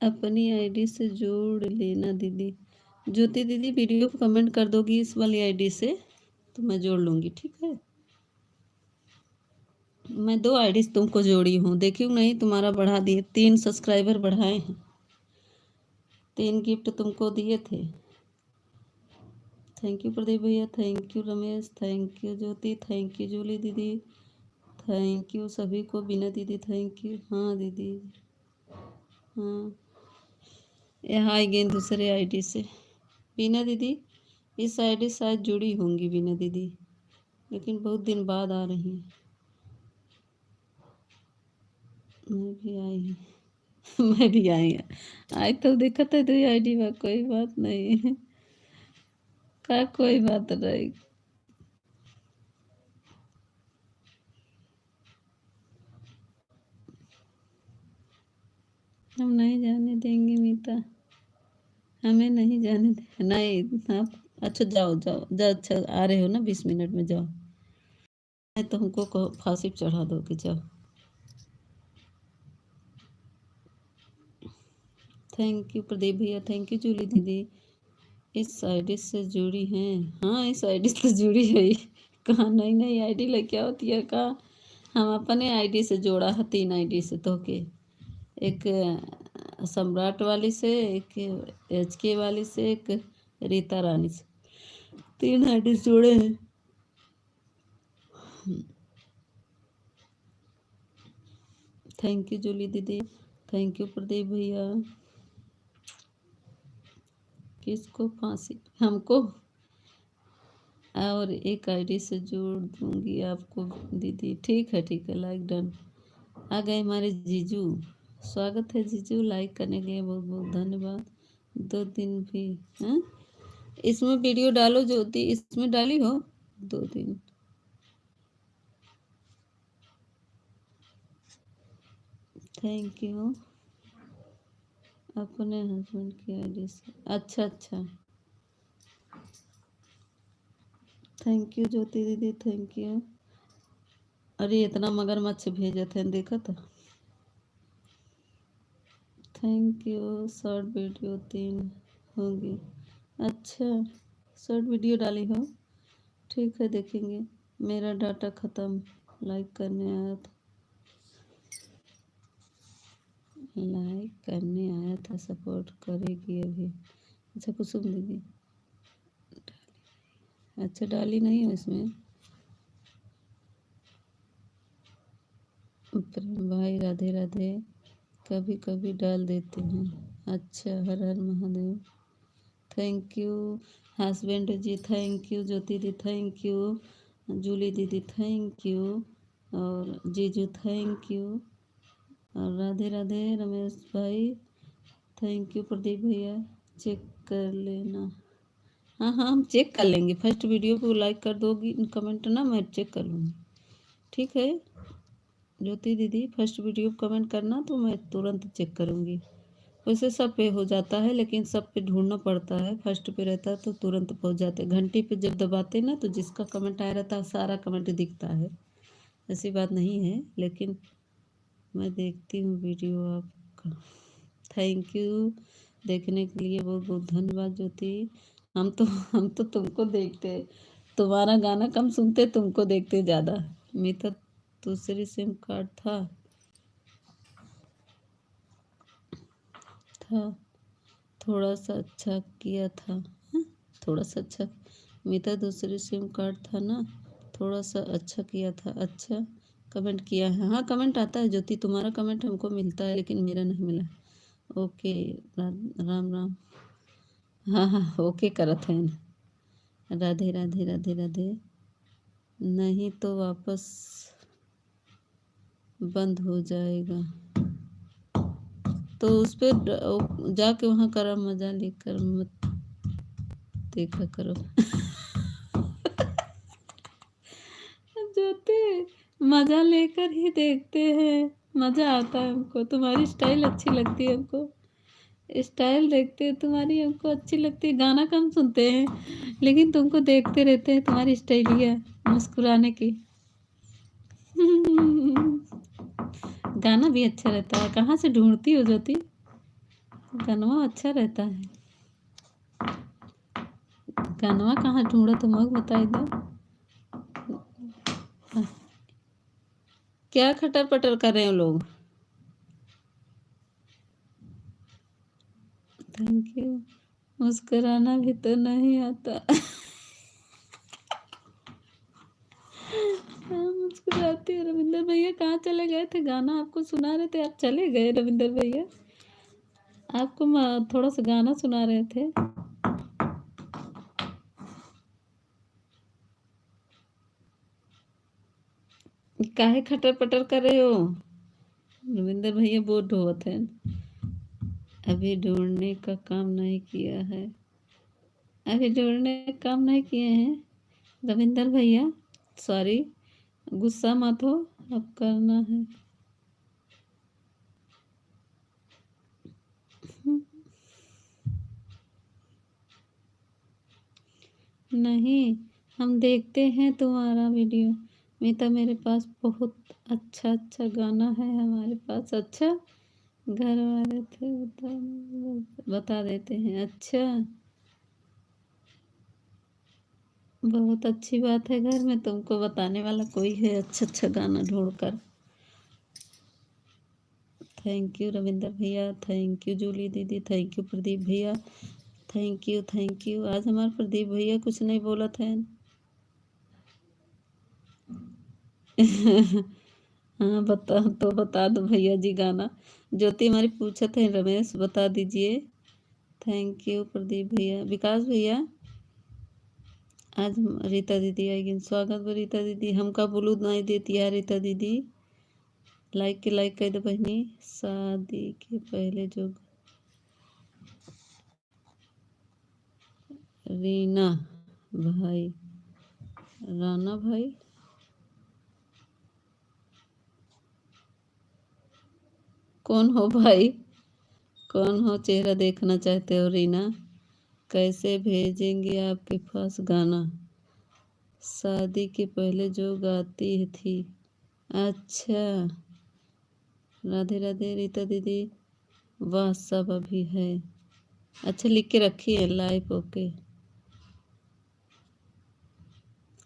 अपनी आईडी से जोड़ लेना दीदी। ज्योति दीदी वीडियो को कमेंट कर दोगी इस वाली आईडी से तो मैं जोड़ लूँगी, ठीक है। मैं 2 आईडी तुमको जोड़ी हूँ, देखी नहीं तुम्हारा बढ़ा दिए, 3 सब्सक्राइबर बढ़ाए हैं। 3 गिफ्ट तुमको दिए थे। थैंक यू प्रदीप भैया, thank you Ramesh, thank you Jyoti, thank you Julie दीदी, थैंक यू सभी को, बीना दीदी थैंक यू। हाँ दीदी, हाँ यहाँ आई गई दूसरे आईडी से। बीना दीदी इस आईडी शायद जुड़ी होंगी बीना दीदी, लेकिन बहुत दिन बाद आ रही हैं। मैं भी आई हूँ मैं भी आई हूँ। आई तो दिक्कत है तो आईडी में कोई बात नहीं है का, कोई बात नहीं। हम नहीं जाने देंगे मीता, हमें नहीं जाने दे। नहीं आप अच्छा जाओ जाओ जाओ, अच्छा आ रहे हो ना 20 मिनट में जाओ, नहीं तो हमको फांसी पे चढ़ा दो कि जाओ। थैंक यू प्रदीप भैया, थैंक यू जूली दीदी। इस आईडी से जुड़ी हैं? हाँ इस आईडी से जुड़ी है। कहाँ नई नई आईडी लेके होती है का? हम अपने आईडी से जोड़ा है, 3 आईडी से तो के, एक सम्राट वाली से, एक HK वाली से, एक रीता रानी से, 3 आईडी जोड़े हैं। थैंक यू जूली दीदी, थैंक यू प्रदीप भैया। किसको फांसी? हमको, और एक आईडी से जोड़ दूंगी आपको दीदी। ठीक है लाइक डन। आ गए हमारे जीजू, स्वागत है जीजू, लाइक करने के लिए बहुत बहुत धन्यवाद। 2 दिन भी हैं इसमें वीडियो डालो ज्योति, इसमें डाली हो 2 दिन। थैंक यू अपने हस्बैंड की आईडी से। अच्छा अच्छा, थैंक यू ज्योति दीदी, थैंक यू। अरे इतना मगरमच्छ भेजे थे देखा था। Thank you. शॉर्ट वीडियो 3 होगी। अच्छा शॉर्ट वीडियो डाली हो, ठीक है देखेंगे। मेरा डाटा ख़त्म, लाइक करने आया था, लाइक करने आया था, सपोर्ट करेगी अभी। अच्छा कुसुम दीदी, अच्छा डाली नहीं हो इसमें। प्रेम भाई राधे राधे, कभी कभी डाल देते हैं। अच्छा Har Har Mahadev, thank you husband जी, थैंक यू ज्योति दी, थैंक यू जूली दीदी, थैंक यू, और जीजू थैंक यू, और राधे राधे रमेश भाई, थैंक यू प्रदीप भैया। चेक कर लेना। हाँ हाँ हम चेक कर लेंगे, फर्स्ट वीडियो को लाइक कर दोगी, कमेंट ना मैं चेक कर लूँगी। ठीक है ज्योति दीदी, फर्स्ट वीडियो कमेंट करना तो मैं तुरंत चेक करूँगी। वैसे सब पे हो जाता है, लेकिन सब पे ढूंढना पड़ता है, फर्स्ट पे रहता है तो तुरंत पहुंच जाते हैं। घंटी पे जब दबाते ना तो जिसका कमेंट आया रहता है सारा कमेंट दिखता है, ऐसी बात नहीं है, लेकिन मैं देखती हूँ वीडियो आपका। थैंक यू देखने के लिए बहुत बहुत धन्यवाद ज्योति। हम तो तुमको देखते, तुम्हारा गाना कम सुनते, तुमको देखते ज़्यादा। मेरा दूसरी सिम कार्ड था थोड़ा सा अच्छा किया था। हाँ? थोड़ा सा अच्छा, मेरा दूसरी सिम कार्ड था ना, थोड़ा सा अच्छा किया था। अच्छा कमेंट किया है, हाँ कमेंट आता है ज्योति, तुम्हारा कमेंट हमको मिलता है लेकिन मेरा नहीं मिला। ओके राम राम, हाँ हाँ ओके करत है। राधे राधे राधे राधे, नहीं तो वापस बंद हो जाएगा, तो उस पर जाके वहाँ करा, मजा लेकर मत देखा करो। ज्योति मजा लेकर ही देखते हैं, मजा आता है हमको, तुम्हारी स्टाइल अच्छी लगती है हमको, स्टाइल देखते हैं तुम्हारी, हमको अच्छी लगती है। गाना कम सुनते हैं लेकिन तुमको देखते रहते हैं, तुम्हारी स्टाइलिया मुस्कुराने की। गाना भी अच्छा रहता है, कहाँ से ढूंढती हो ज्योति? गाना अच्छा रहता है, गाना कहाँ ढूंढा तुम लोग बताई दो। क्या खटर पटर कर रहे हो लोग? Thank you. मुस्कुराना भी तो नहीं आता। हाँ, मुस्कुराती है। रविंदर भैया कहाँ चले गए थे? गाना आपको सुना रहे थे, आप चले गए रविंदर भैया। आपको थोड़ा सा गाना सुना रहे थे। काहे खटर पटर कर रहे हो? रविंदर भैया बहुत ढोवत है। अभी ढूंढने का काम नहीं किया है। अभी ढूंढने का काम नहीं किए हैं रविंदर भैया। सॉरी, गुस्सा मत हो, अब करना है। नहीं, हम देखते हैं तुम्हारा वीडियो। मीता, मेरे पास बहुत अच्छा अच्छा गाना है हमारे पास। अच्छा, घर वाले थे बता देते हैं। अच्छा, बहुत अच्छी बात है। घर में तुमको बताने वाला कोई है? अच्छा अच्छा गाना ढूंढकर। थैंक यू रविंदर भैया, थैंक यू जूली दीदी, थैंक यू प्रदीप भैया, थैंक यू थैंक यू। आज हमारे प्रदीप भैया कुछ नहीं बोला था। हाँ, बता दो भैया जी गाना। ज्योति हमारी पूछा थे, रमेश बता दीजिए। थैंक यू प्रदीप भैया। विकास भैया, आज रीता दीदी आएगी। स्वागत बा रीता दीदी। हमका ब्लू नहीं देती है रीता दीदी। लाइक के लाइक कर दो बहनी। शादी के पहले जो रीना भाई, राना भाई, कौन हो भाई? कौन हो? चेहरा देखना चाहते हो रीना? कैसे भेजेंगे आपके पास गाना? शादी के पहले जो गाती थी। अच्छा, राधे राधे रीता दीदी। वाह, सब अभी है। अच्छा, लिख के रखी है लाइव। ओके,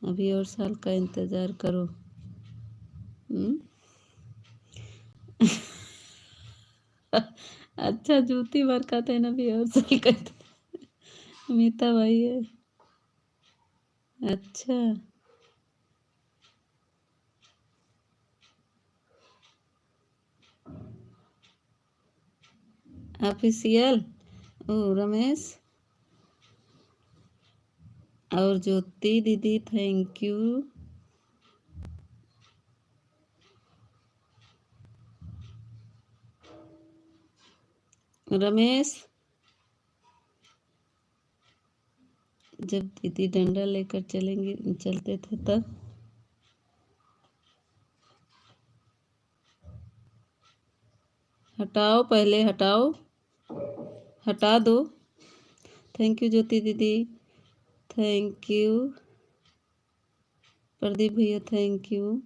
अभी और साल का इंतज़ार करो। हम्म? अच्छा, जूती मार खाते हैं ना, अभी और साल का मीता भाई है। अच्छा, ऑफिशियल। ओ रमेश और ज्योति दीदी, थैंक यू। रमेश, जब दीदी डंडा लेकर चलते थे तब। हटाओ, पहले हटाओ, हटा दो। थैंक यू ज्योति दीदी, थैंक यू प्रदीप भैया, थैंक यू।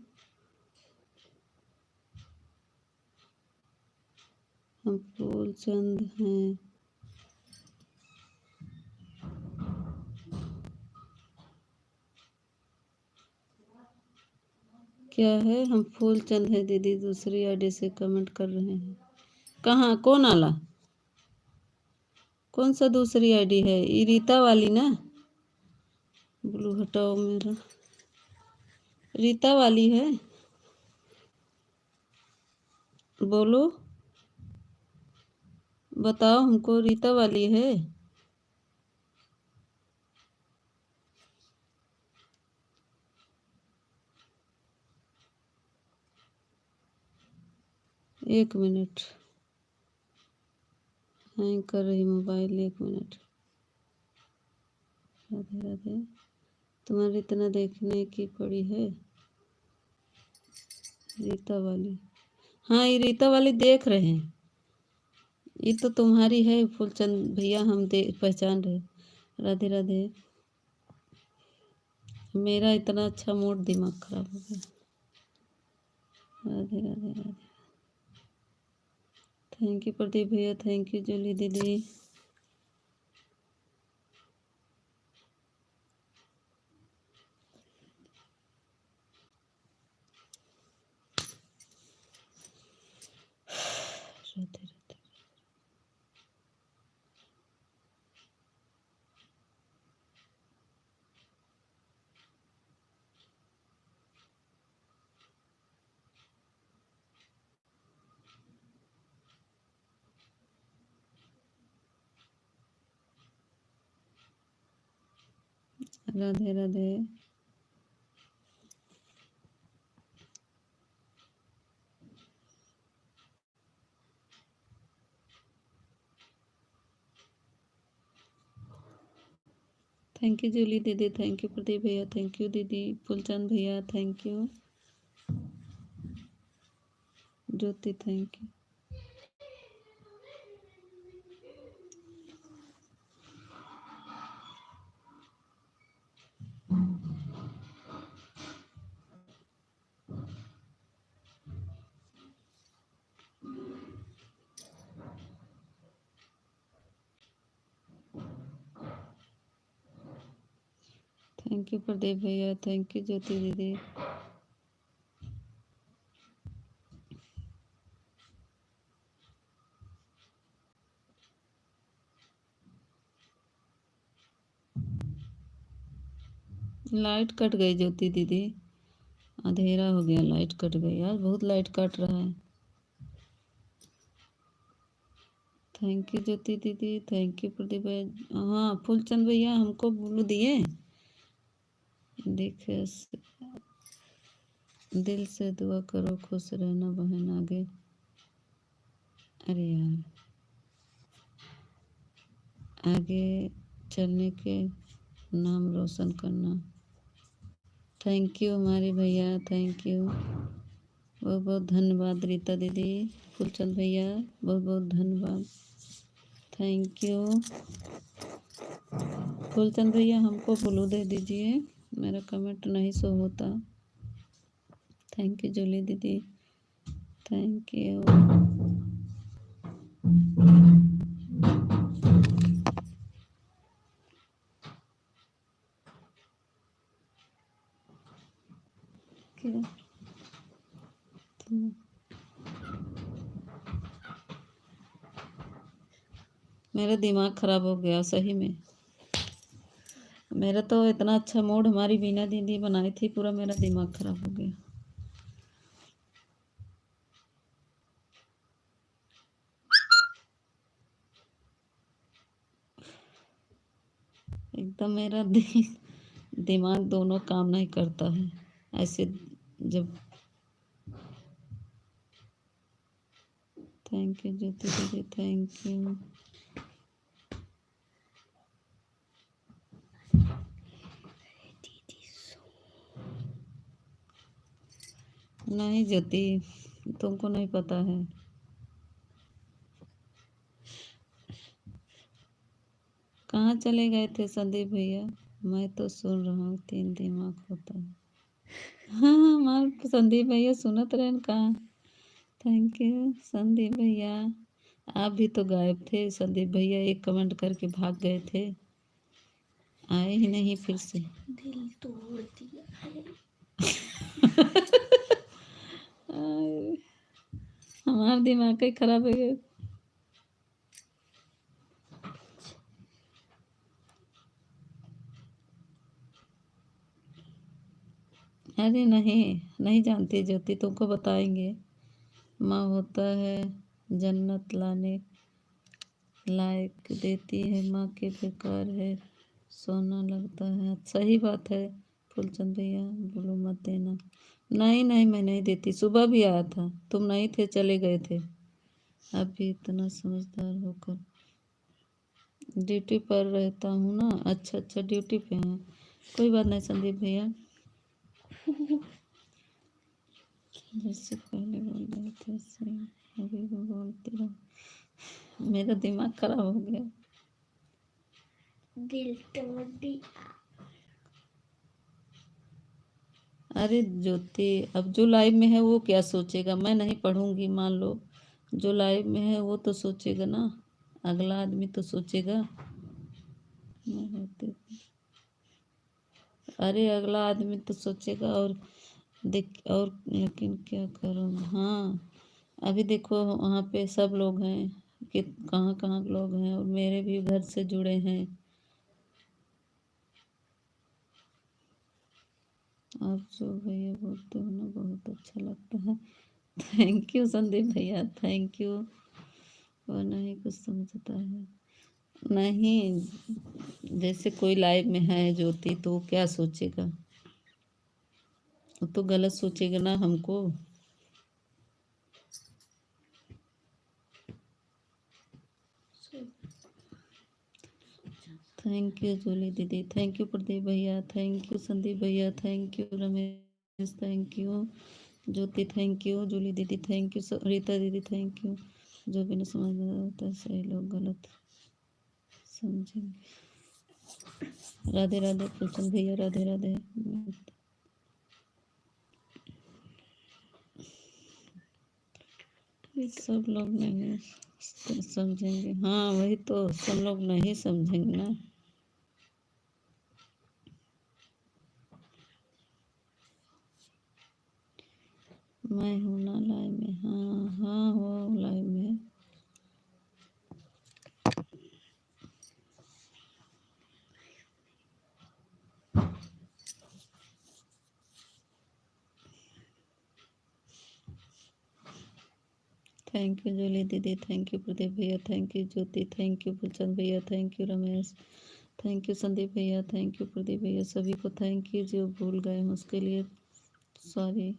हम फूलचंद हैं। क्या है? हम फूलचंद है दीदी, दूसरी आईडी से कमेंट कर रहे हैं। कहाँ? कौन आला? कौन सा दूसरी आईडी है? ये रीता वाली ना? ब्लू हटाओ मेरा। रीता वाली है, बोलो, बताओ हमको। रीता वाली है? एक मिनट, हैंग कर रही मोबाइल। एक मिनट। राधे राधे। तुम्हारी इतना देखने की पड़ी है रीता वाली? हाँ, ये रीता वाली देख रहे हैं। ये तो तुम्हारी है फूलचंद भैया, हम पहचान रहे। राधे राधे। मेरा इतना अच्छा मूड, दिमाग खराब हो गया। राधे राधे राधे। थैंक यू प्रदीप भैया, थैंक यू जूली दीदी। Radhe Radhe. Radhe Radhe. Thank you Julie दीदी, थैंक यू प्रदीप भैया, थैंक यू दीदी, फुलचंद भैया thank you, Jyoti thank you. Thank you Pradeep भैया, थैंक यू ज्योति दीदी। लाइट कट गई ज्योति दीदी, अंधेरा हो गया, लाइट कट गई यार, बहुत लाइट कट रहा है। थैंक यू ज्योति दीदी, थैंक यू प्रदीप भैया। हाँ फूलचंद भैया हमको ब्लू दिए, देख दिल से दुआ करो, खुश रहना बहन आगे। अरे यार, आगे चलने के नाम रोशन करना। थैंक यू हमारे भैया, थैंक यू, बहुत बहुत धन्यवाद रीता दीदी, फूलचंद भैया बहुत बहुत धन्यवाद, थैंक यू। फूलचंद भैया हमको ब्लू दे दीजिए, मेरा कमेंट नहीं शो होता। थैंक यू जूली दीदी, थैंक यू। क्या मेरा दिमाग खराब हो गया सही में, मेरा तो इतना अच्छा मूड हमारी बीना दीदी बनाई थी, पूरा मेरा दिमाग खराब हो गया। एकदम मेरा दिमाग दोनों काम नहीं करता है ऐसे जब। थैंक यू ज्योति दीदी, थैंक यू। नहीं ज्योति, तुमको नहीं पता है। कहाँ चले गए थे संदीप भैया? मैं तो सुन रहा हूँ, तीन दिमाग होता है। हाँ हमारे संदीप भैया सुनत रहे कहाँ। थैंक यू संदीप भैया, आप भी तो गायब थे संदीप भैया, एक कमेंट करके भाग गए थे, आए ही नहीं फिर से। दिल तोड़ दिया हमारा दिमाग ही खराब है। अरे नहीं नहीं जानती ज्योति, तुमको बताएंगे। माँ होता है जन्नत लाने लायक, देती है माँ के बेकार है, सोना लगता है। सही बात है फूलचंद भैया, बोलो मत देना। नहीं नहीं मैं नहीं देती, सुबह भी आया था, तुम नहीं थे, चले गए थे। अभी इतना समझदार होकर ड्यूटी पर रहता हूँ ना। अच्छा अच्छा ड्यूटी पे हैं, कोई बात नहीं संदीप भैया। जैसे पहले बोल रहे थे सही, अभी भी बोलती रहो, मेरा दिमाग खराब हो गया। दिल तोड़ दिया। अरे ज्योति, अब जो लाइव में है वो क्या सोचेगा, मैं नहीं पढ़ूंगी मान लो, जो लाइव में है वो तो सोचेगा ना, अगला आदमी तो सोचेगा। मैं होती, अरे अगला आदमी तो सोचेगा और देख, और लेकिन क्या करूँ। हाँ अभी देखो वहाँ पे सब लोग हैं कि कहाँ कहाँ लोग हैं, और मेरे भी घर से जुड़े हैं। आप जो भैया बोलते हो ना बहुत अच्छा लगता है। थैंक यू संदीप भैया, थैंक यू। वो नहीं कुछ समझता है, नहीं जैसे कोई लाइव में है ज्योति तो वो क्या सोचेगा, वो तो गलत सोचेगा ना हमको। थैंक यू जूली दीदी, थैंक यू प्रदीप भैया, थैंक यू संदीप भैया, thank you Ramesh, thank you Jyoti, thank you Julie दीदी, थैंक यू रीता दीदी, थैंक यू। जो भी नहीं समझ में आता है सही लोग गलत समझेंगे। राधे राधे फूलचंद भैया, राधे राधे। सब लोग नहीं समझेंगे, हाँ वही तो, सब लोग नहीं समझेंगे ना। मैं हूँ ना लाइव में, हाँ हाँ हो लाइव में। थैंक यू जूली दीदी, थैंक यू प्रदीप भैया, thank you Jyoti, thank you Phoolchand भैया, thank you Ramesh, thank you Sandeep भैया, थैंक यू प्रदीप भैया, सभी को थैंक यू। जो भूल गए हम उसके लिए सॉरी।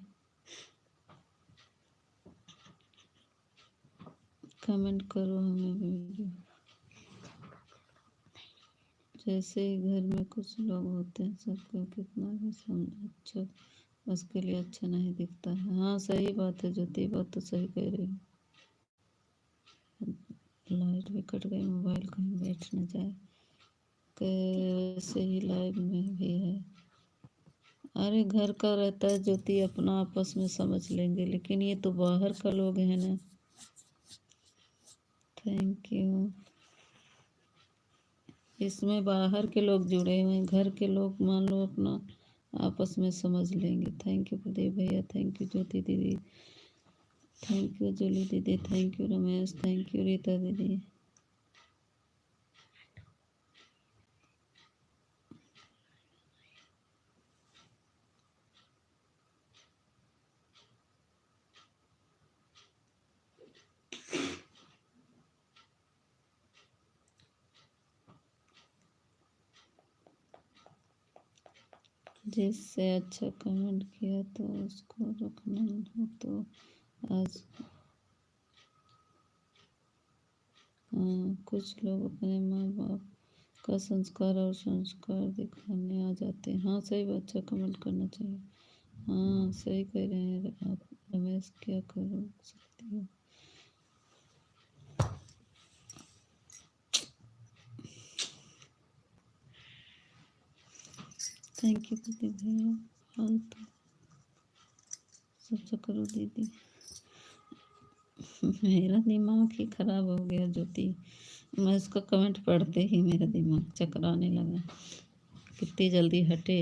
कमेंट करो हमें वीडियो। जैसे ही घर में कुछ लोग होते हैं सबको कितना भी समझ अच्छा उसके लिए अच्छा नहीं दिखता है। हाँ सही बात है ज्योति, बात तो सही कह रही है। लाइट भी कट गई, मोबाइल कहीं बैठ न जाए। कैसे ही लाइव में भी है। अरे घर का रहता है ज्योति, अपना आपस में समझ लेंगे, लेकिन ये तो बाहर का लोग हैं ना। Thank you. इसमें बाहर के लोग जुड़े हुए हैं, घर के लोग मान लो अपना आपस में समझ लेंगे। थैंक यू प्रदीप भैया, थैंक यू ज्योति दीदी, थैंक यू जूली दीदी, thank you Ramesh, thank you Rita दीदी। जिससे अच्छा कमेंट किया तो उसको रखना हो तो आज। हाँ कुछ लोग अपने माँ बाप का संस्कार और संस्कार दिखाने आ जाते हैं। हाँ सही बात, अच्छा कमेंट करना चाहिए। हाँ सही कह रहे हैं आप रमेश, क्या कर सकती हो। थैंक यू प्रदीप भैया, फालतू सब करो दीदी। मेरा दिमाग ही खराब हो गया ज्योति, मैं उसका कमेंट पढ़ते ही मेरा दिमाग चकराने लगा। कितनी जल्दी हटे।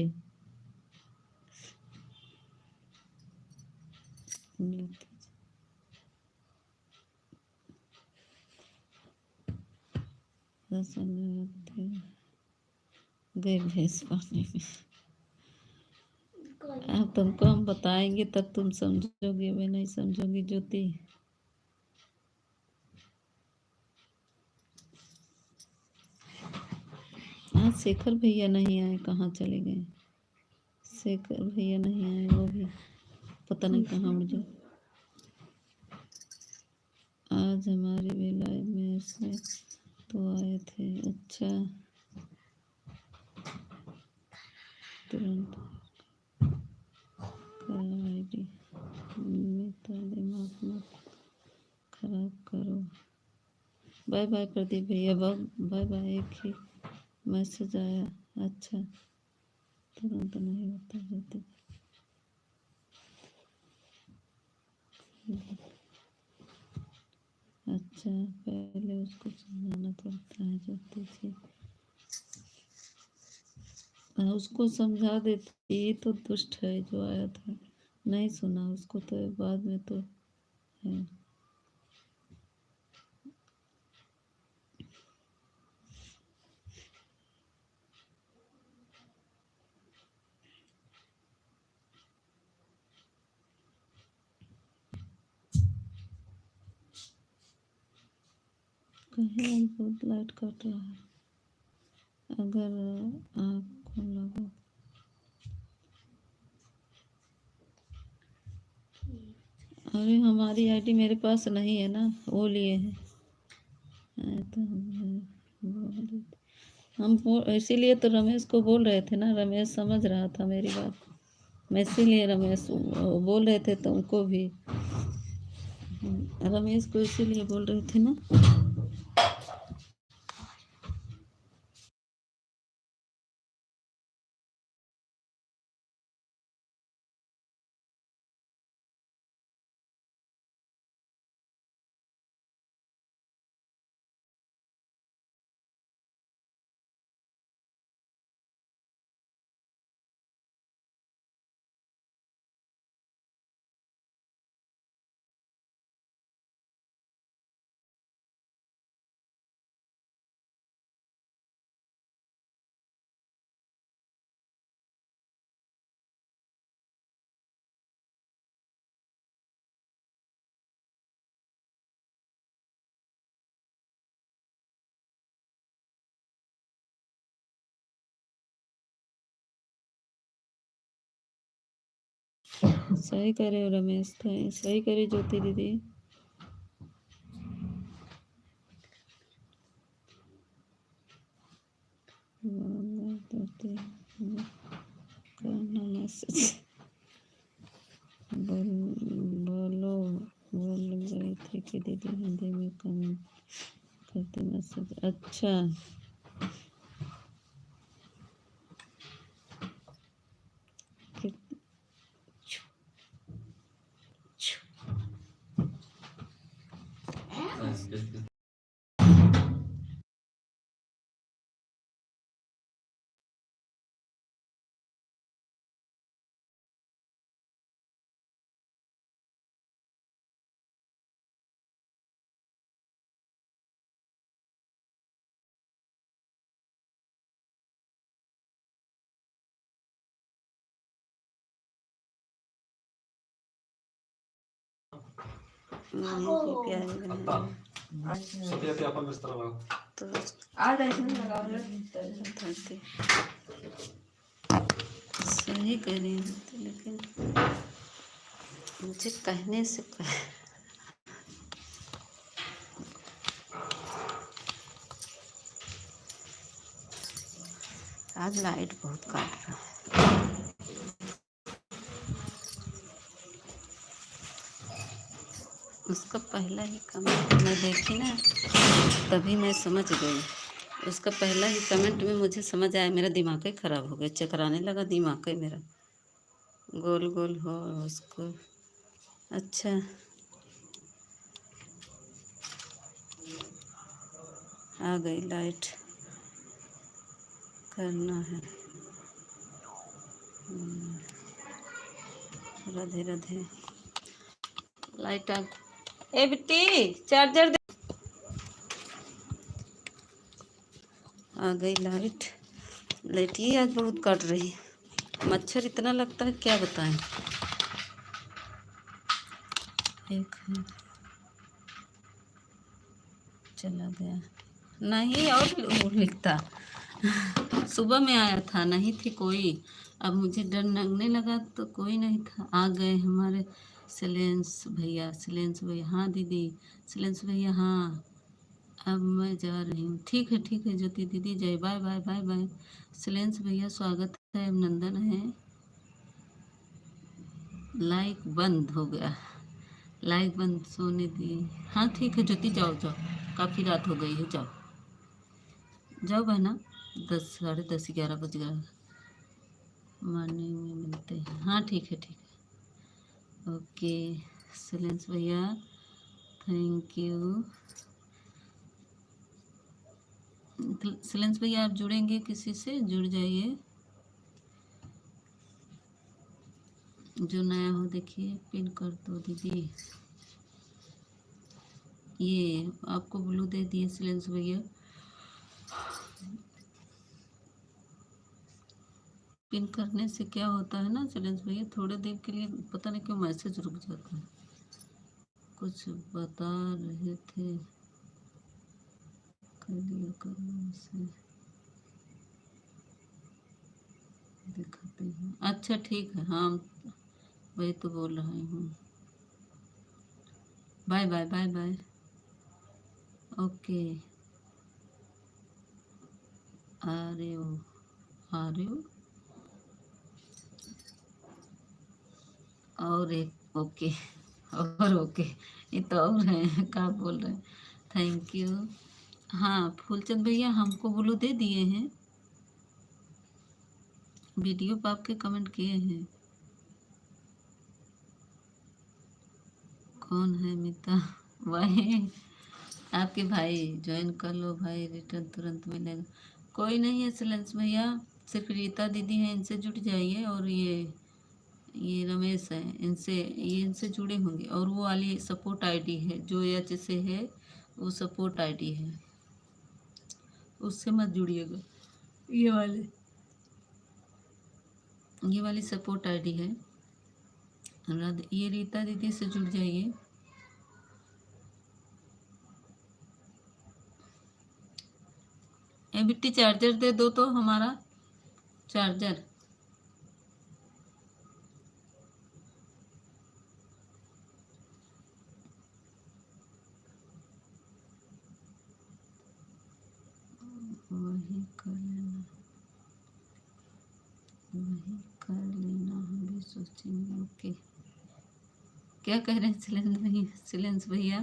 गए भैंस पानी में। अब तुमको हम बताएंगे तब तुम समझोगे, मैं नहीं समझोगी ज्योति। आज शेखर भैया नहीं आए, कहाँ चले गए। शेखर भैया नहीं आए, वो भी पता नहीं कहाँ मुझे। आज हमारी भी लाइव में इसमें तो आए थे। अच्छा तुरंत आईडी मित्र दिमाग मत खराब करो। बाय बाय प्रदीप भैया, बाय बाय। एक ही मैसेज आया। अच्छा तुरंत नहीं होता ज्योति। अच्छा पहले उसको समझाना पड़ता है ज्योति जी। उसको समझा देती, ये तो दुष्ट है जो आया था, नहीं सुना उसको तो बाद में तो है। कहीं बहुत लाइट कट रहा है। अगर आपको लगा अरे हमारी आईडी मेरे पास नहीं है ना, वो लिए हैं तो इसीलिए तो रमेश को बोल रहे थे ना, रमेश समझ रहा था मेरी बात, मैं इसीलिए रमेश बोल रहे थे तुमको भी, रमेश को इसीलिए बोल रहे थे ना। सही करे हो रमेश, सही करे ज्योति दीदी। करना मैसेज बोल रहे थे कि दीदी हिंदी में कमेंट करते मैसेज। अच्छा सही करें लेकिन मुझे कहने से आज लाइट बहुत काट रहा है। उसका पहला ही कमेंट मैं देखी ना, तभी मैं समझ गई। उसका पहला ही कमेंट में मुझे समझ आया, मेरा दिमाग ही खराब हो गया, चकराने लगा दिमाग ही मेरा, गोल गोल हो उसको। अच्छा आ गई लाइट, करना है। राधे राधे। लाइट ए बिट्टी चार्जर दे। आ गई लाइट। लाइट ही आज बहुत कट रही है, मच्छर इतना लगता है क्या बताएं। एक चला गया, नहीं और लिखता सुबह में आया था, नहीं थी कोई, अब मुझे डर लगने लगा तो कोई नहीं था। आ गए हमारे सिलेंस भैया, सिलेंस भैया हाँ दीदी, सिलेंस भैया हाँ। अब मैं जा रही हूँ, ठीक है ज्योति दीदी, जय बाय बाय बाय बाय। सिलेंस भैया स्वागत है, अभिनंदन है। लाइक बंद हो गया, लाइक बंद, सोने दी। हाँ ठीक है ज्योति, जाओ जाओ, काफ़ी रात हो गई है, जाओ जाओ बहना, 10 साढ़े 10 11 बज गया, मॉर्निंग में मिलते हैं। हाँ ठीक है ओके। सिलेंस भैया थैंक यू। सिलेंस भैया आप जुड़ेंगे किसी से, जुड़ जाइए, जो नया हो देखिए, पिन कर दो दीदी। ये आपको ब्लू दे दिए सिलेंस भैया, पिन करने से क्या होता है ना सिलेंस भैया, थोड़े देर के लिए पता नहीं क्यों मैसेज रुक जाता है। कुछ बता रहे थे, कर दिया करो से। दिखाते हैं। अच्छा ठीक है, हाँ वही तो बोल रही हूँ। Bye bye bye bye. Okay. आ रहे हो, आ रहे हो। और एक ओके, और ओके, ये तो और है, क्या बोल रहे हैं। Thank you. हाँ फूलचंद भैया हमको ब्लू दे दिए हैं, वीडियो पे आपके कमेंट किए हैं। कौन है मिता? वही आपके भाई, ज्वाइन कर लो भाई, रिटर्न तुरंत मिलेगा। कोई नहीं है सिलेंस भैया, सिर्फ रीता दीदी हैं, इनसे जुट जाइए। और ये रमेश है, इनसे जुड़े होंगे। और वो वाली सपोर्ट आईडी है जो एच से है, वो सपोर्ट आईडी है, उससे मत जुड़िएगा। ये वाले ये वाली सपोर्ट आईडी है। ये रीता दीदी से जुड़ जाइए। ए बिट्टी चार्जर दे दो तो, हमारा चार्जर। वही कर लेना, वही कर लेना, हम भी सोचेंगे। ओके। क्या कह रहे हैं सिलेंस भैया? सिलेंस भैया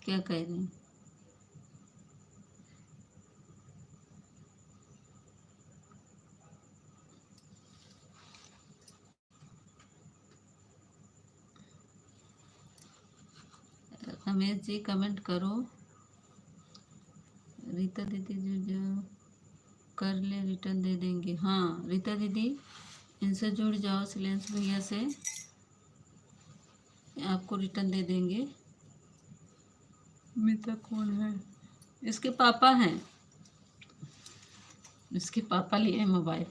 क्या कह रहे हैं? रमेश जी कमेंट करो। रीता दीदी जो कर ले रिटर्न दे देंगे। हाँ रीता दीदी, इनसे जुड़ जाओ, सिलेंस भैया से, आपको रिटर्न दे देंगे। मिता कौन है? इसके पापा हैं, इसके पापा लिए मोबाइल।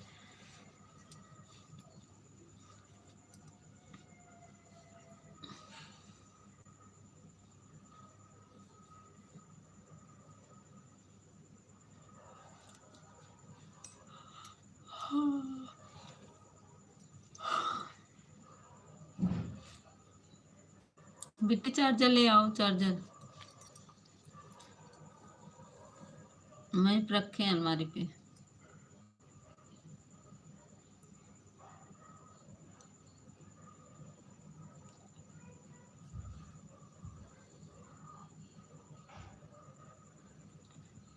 बिट्टी चार्जर ले आओ, चार्जर वहीं पर रखे हैं अलमारी पे।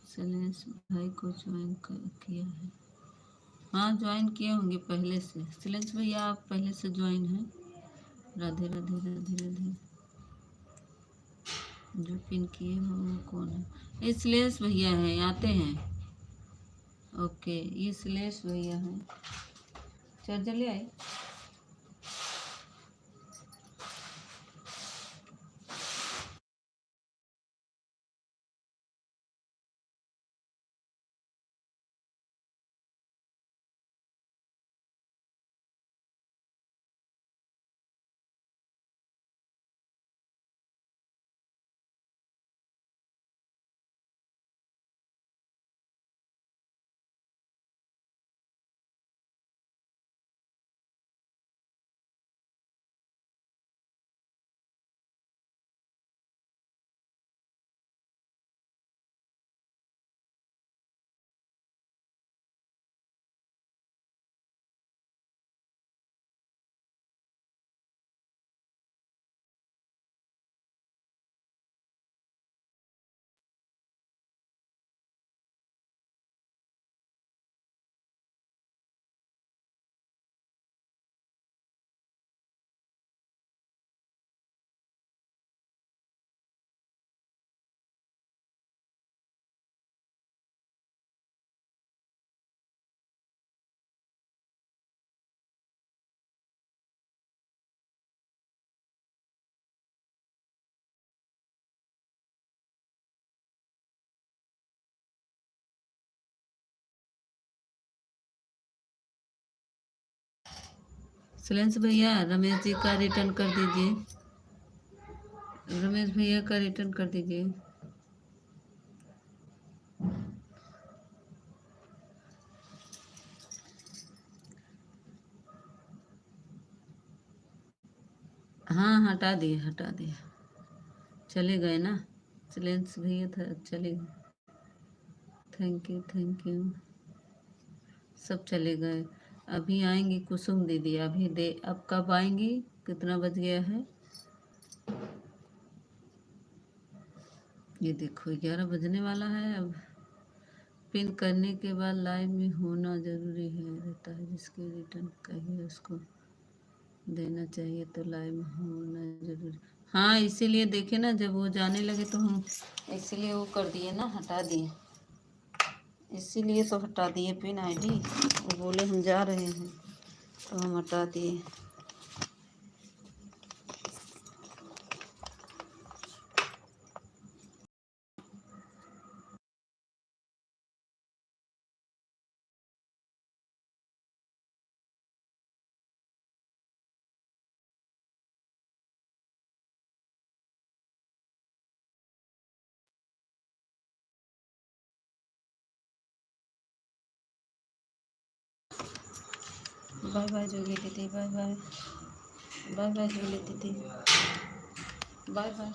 सिलेंस भाई को ज्वाइन किया है। हाँ ज्वाइन किए होंगे पहले से। सिलेंस भैया आप पहले से ज्वाइन हैं। राधे राधे राधे राधे। जो पिन किए हो वो कौन है? ये सिलेंस भैया हैं, आते हैं। ओके, ये सिलेंस भैया हैं। चार्जर ले आए। सिलेंस भैया रमेश जी का रिटर्न कर दीजिए, रमेश भैया का रिटर्न कर दीजिए। हाँ हटा दिए हटा दिए। चले गए ना। चैलेंज भैया था, चले गए। Thank you thank you. सब चले गए। अभी आएंगी कुसुम दीदी, अभी दे, अब कब आएंगी? कितना बज गया है? ये देखो 11 बजने वाला है अब। पिन करने के बाद लाइव में होना जरूरी है रहता है, जिसके रिटर्न कहिए उसको देना चाहिए, तो लाइव में होना जरूरी। हाँ इसीलिए देखे ना, जब वो जाने लगे तो हम इसीलिए वो कर दिए ना, हटा दिए। इसीलिए तो हटा दिए पिन आईडी। वो बोले हम जा रहे हैं तो हम हटा दिए। बाय बाय जूली दीदी, bye bye. Bye bye Julie दीदी, बाय बाय।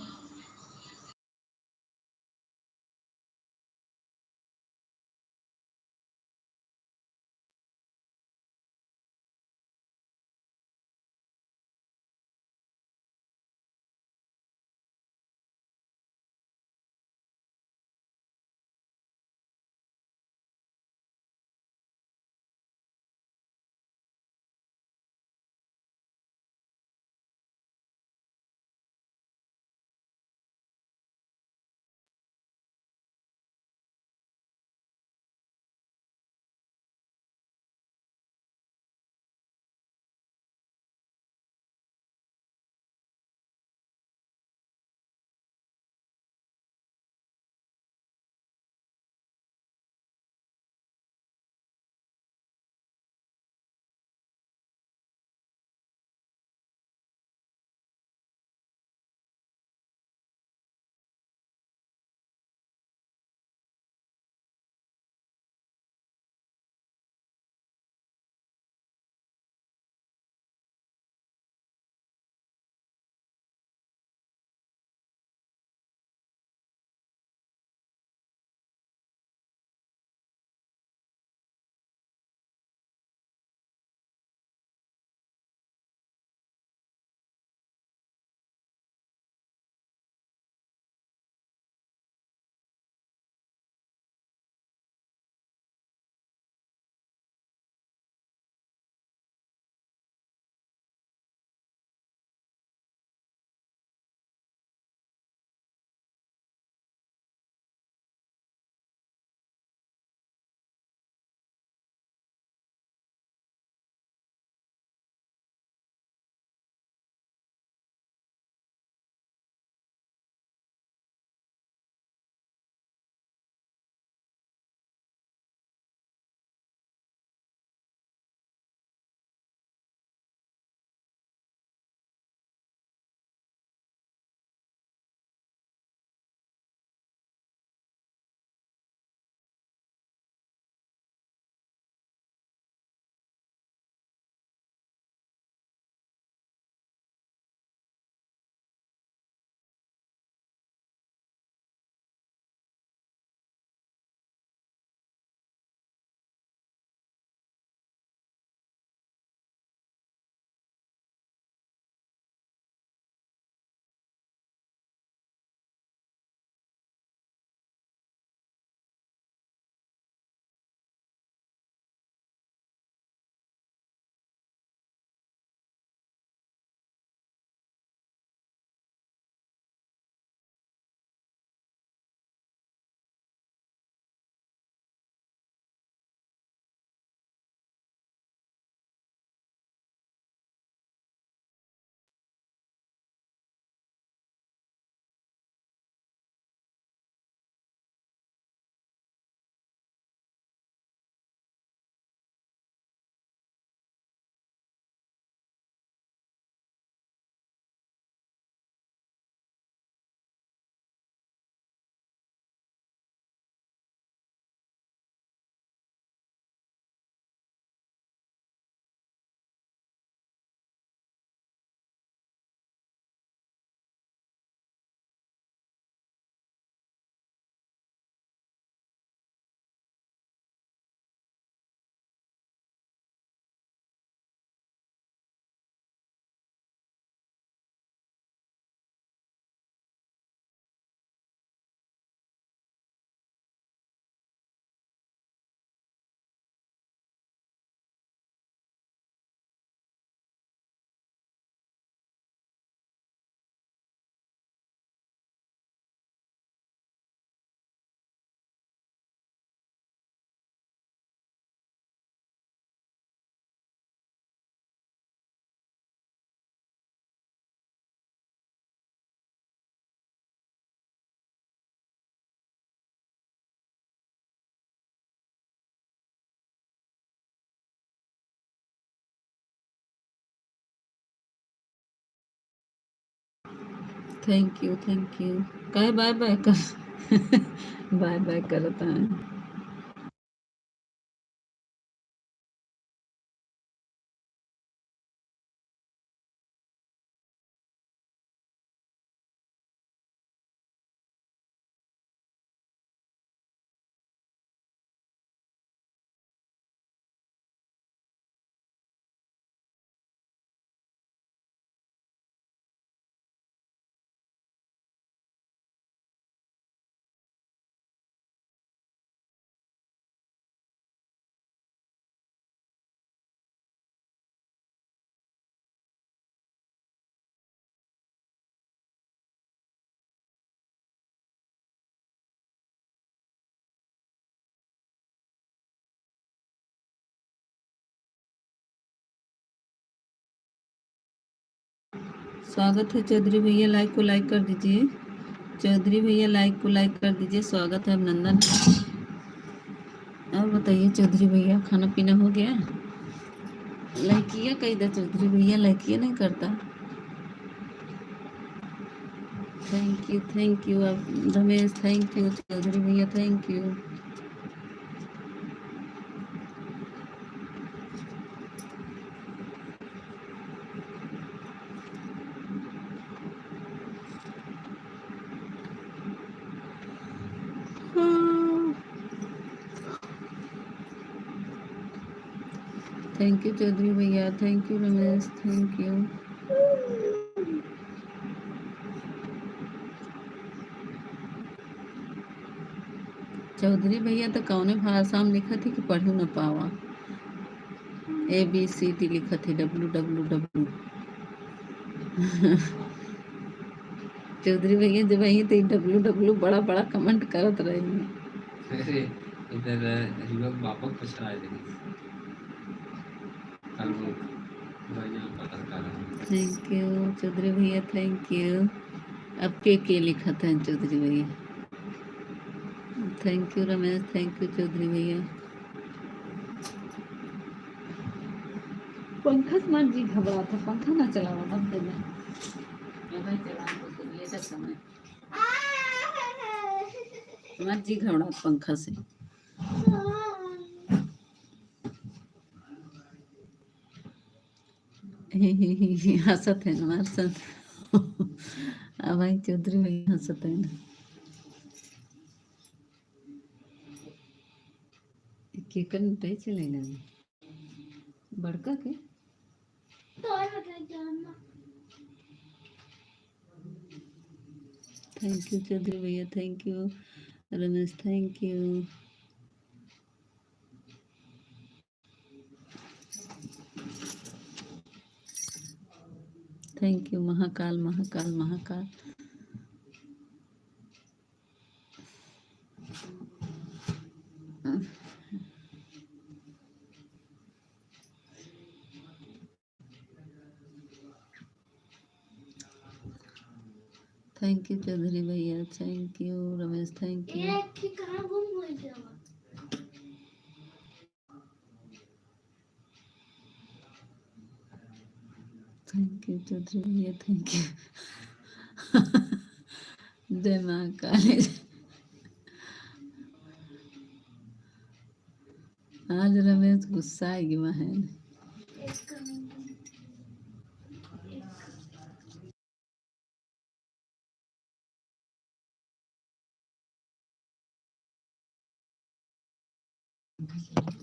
थैंक यू काय बाय बाय कर बाय बाय करता है। स्वागत है चौधरी भैया, लाइक को लाइक कर दीजिए। चौधरी भैया लाइक को लाइक कर दीजिए, स्वागत है, अभिनंदन है। और बताइए चौधरी भैया, खाना पीना हो गया? लाइकिया कही दे चौधरी भैया, लाइकिया नहीं करता। थैंक यू आप रमेश, थैंक यू चौधरी भैया, thank you. Thank you Chaudhary भैया, thank you Ramesh, thank you. Chaudhary भैया तो कौने भाषा में लिखा थी कि पढ़ू न पावा? ABCD लिखा थी, WWW। चौधरी भैया जब वही तो WW बड़ा बड़ा कमेंट करत रहे हैं। अरे इधर रिवक वापस पूछ रहा है कल वो थैंक यू चौधरी भैया, थैंक यू। अब के लिखा था चौधरी भैया? Thank you Ramesh, thank you Chaudhary भैया। पंखा से मन जी घबरा था, पंखा ना चलावा मत देना। भाई चला तो सुनिए का समय मत जी घबरा पंखा से। हंसत है ना हंसत। अब भाई चौधरी भैया हंसत है ना। केकर नहीं चले ना बड़का के थैंक यू चौधरी भैया, thank you Ramesh, thank you. Thank you Mahakal Mahakal Mahakal. Thank you Chaudhary भैया, thank you Ramesh, thank you. Thank you Chaudhary भैया, थैंक यू। जय महाकाल। आज रमेश गुस्सा आएगी वहाँ।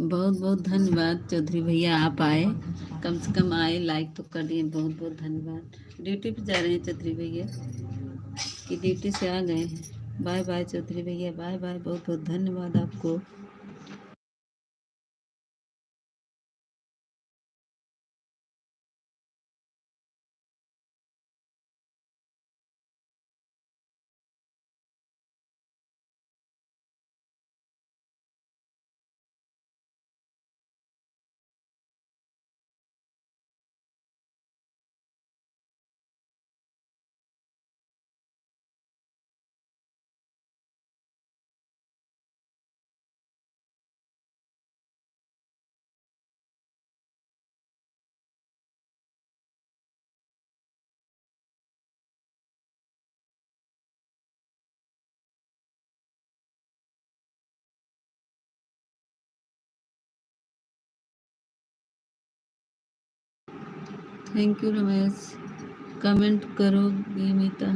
बहुत बहुत धन्यवाद चौधरी भैया, आप आए, कम से कम आए, लाइक तो कर दिए, बहुत बहुत धन्यवाद। ड्यूटी पे जा रहे हैं चौधरी भैया कि ड्यूटी से आ गए हैं? बाय बाय चौधरी भैया, बाय बाय, बहुत बहुत धन्यवाद आपको। Thank you Ramesh. कमेंट करोगी मीता?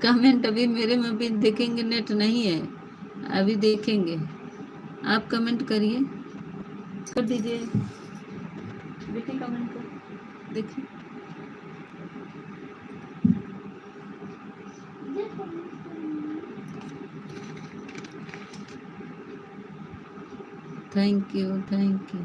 कमेंट अभी मेरे में भी देखेंगे, नेट नहीं है, अभी देखेंगे। आप कमेंट करिए, कर दीजिए बेटी, कमेंट कर देखिए। Thank you, thank you.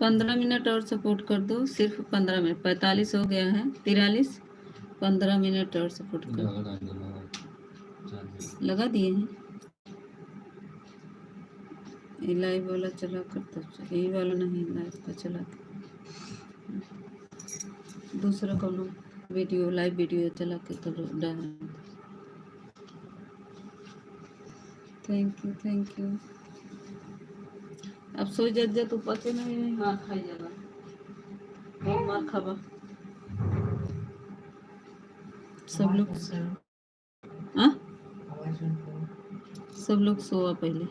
15 minute और सपोर्ट कर दो, सिर्फ 15 मिनट। 45 हो गया है, 43। 15 मिनट और सपोर्ट कर, लगा दिए हैं। ये लाइव वाला चला कर तब चल, यही वाला नहीं, लाइव का चला दूसरा कौन वीडियो, लाइव वीडियो चला के तो डाल। Thank you thank you. अब सो जा तू, पते नहीं मार खाई जाबा, बहुत मार खाबा सब लोग। हाँ, सब लोग सोआ पहले।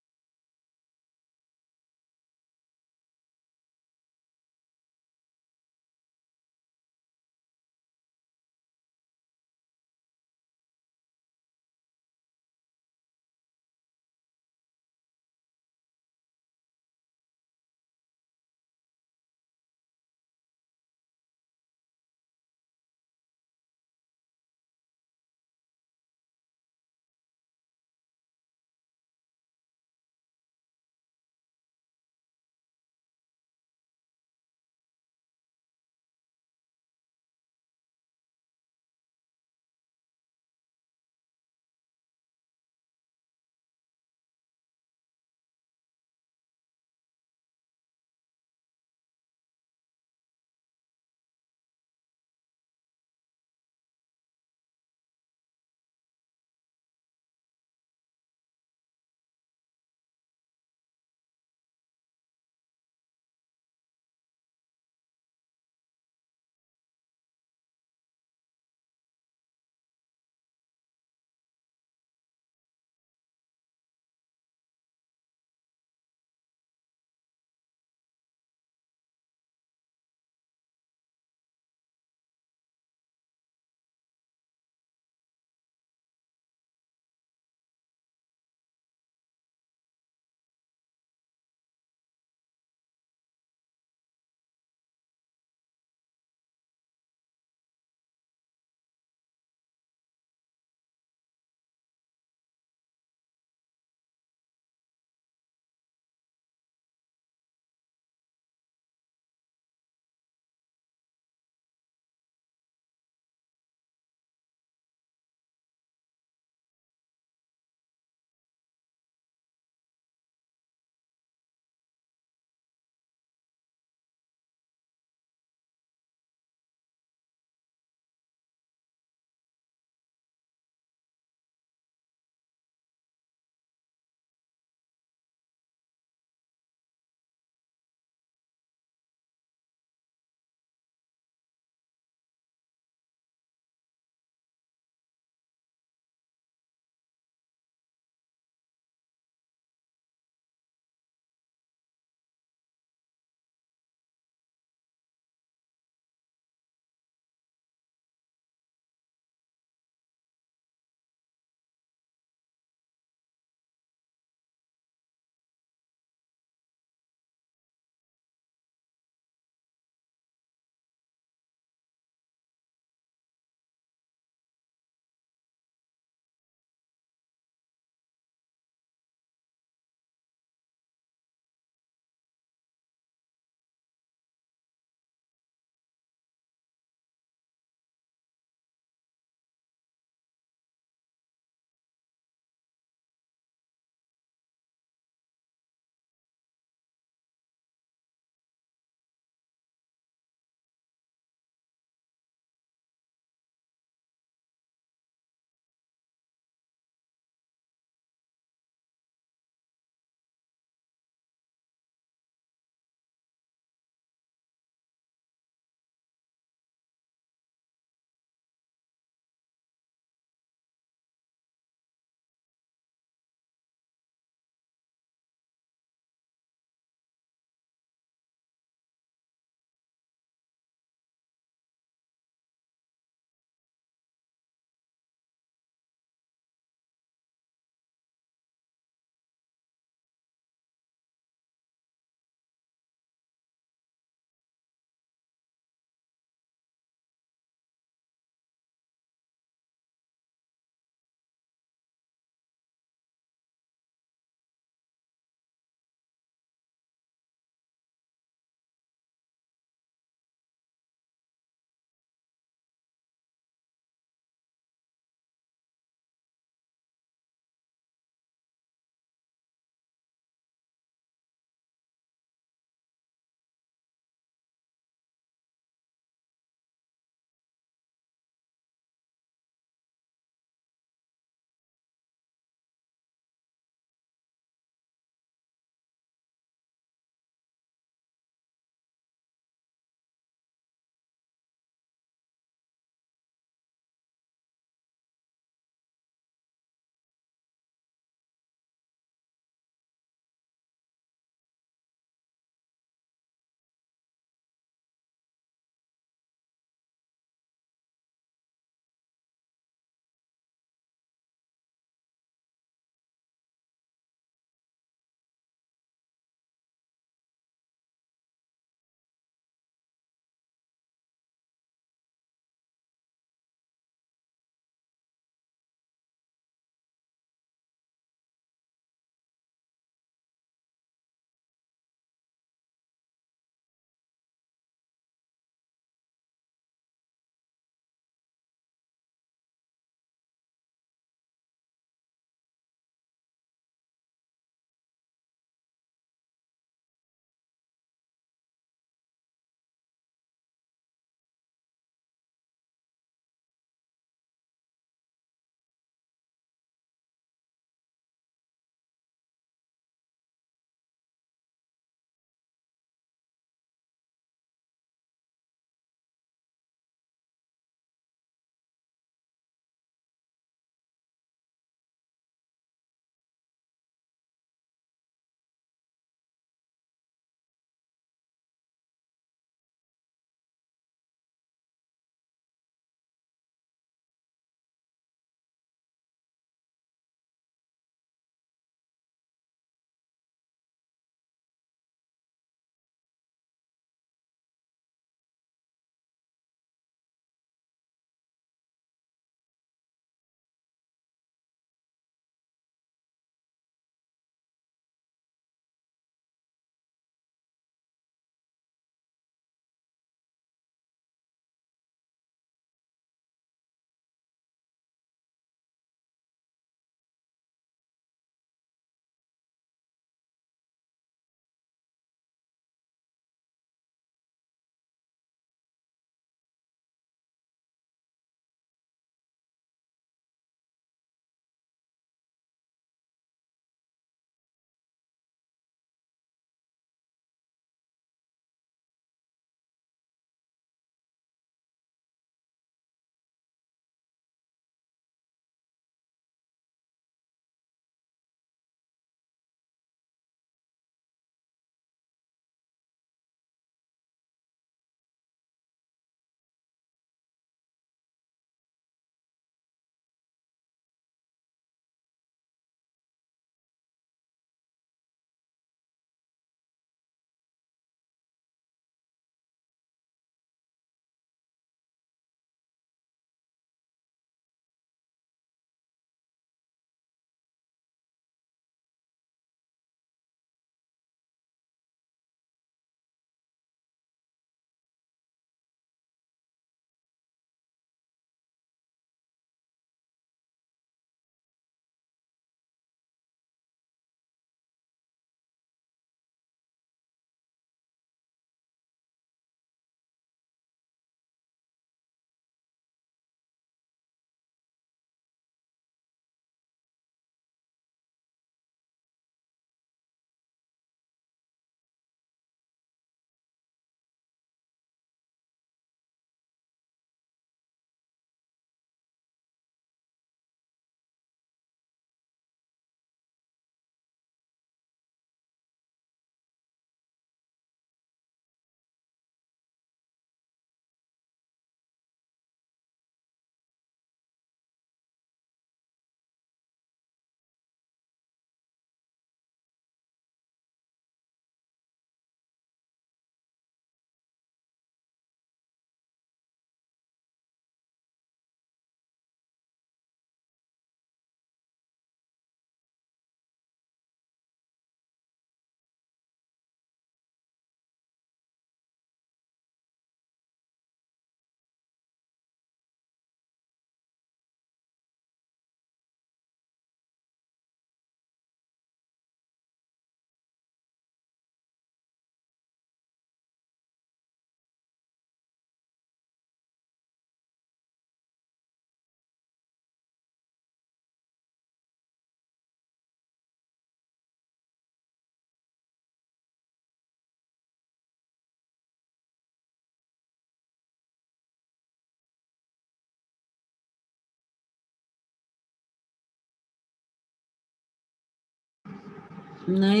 नहीं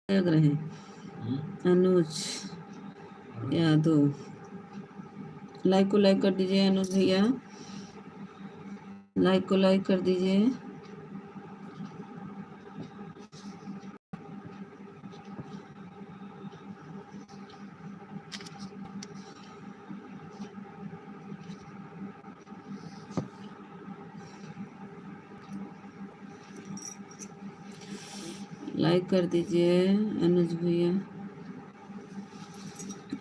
लग रहे। अनुज यादव, लाइक को लाइक कर दीजिए अनुज भैया, लाइक को लाइक कर दीजिए। लाइक कर दीजिए अनुज भैया।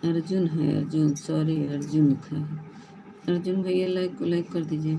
अर्जुन है, अर्जुन, सॉरी अर्जुन लिखा है। अर्जुन भैया लाइक को लाइक कर दीजिए।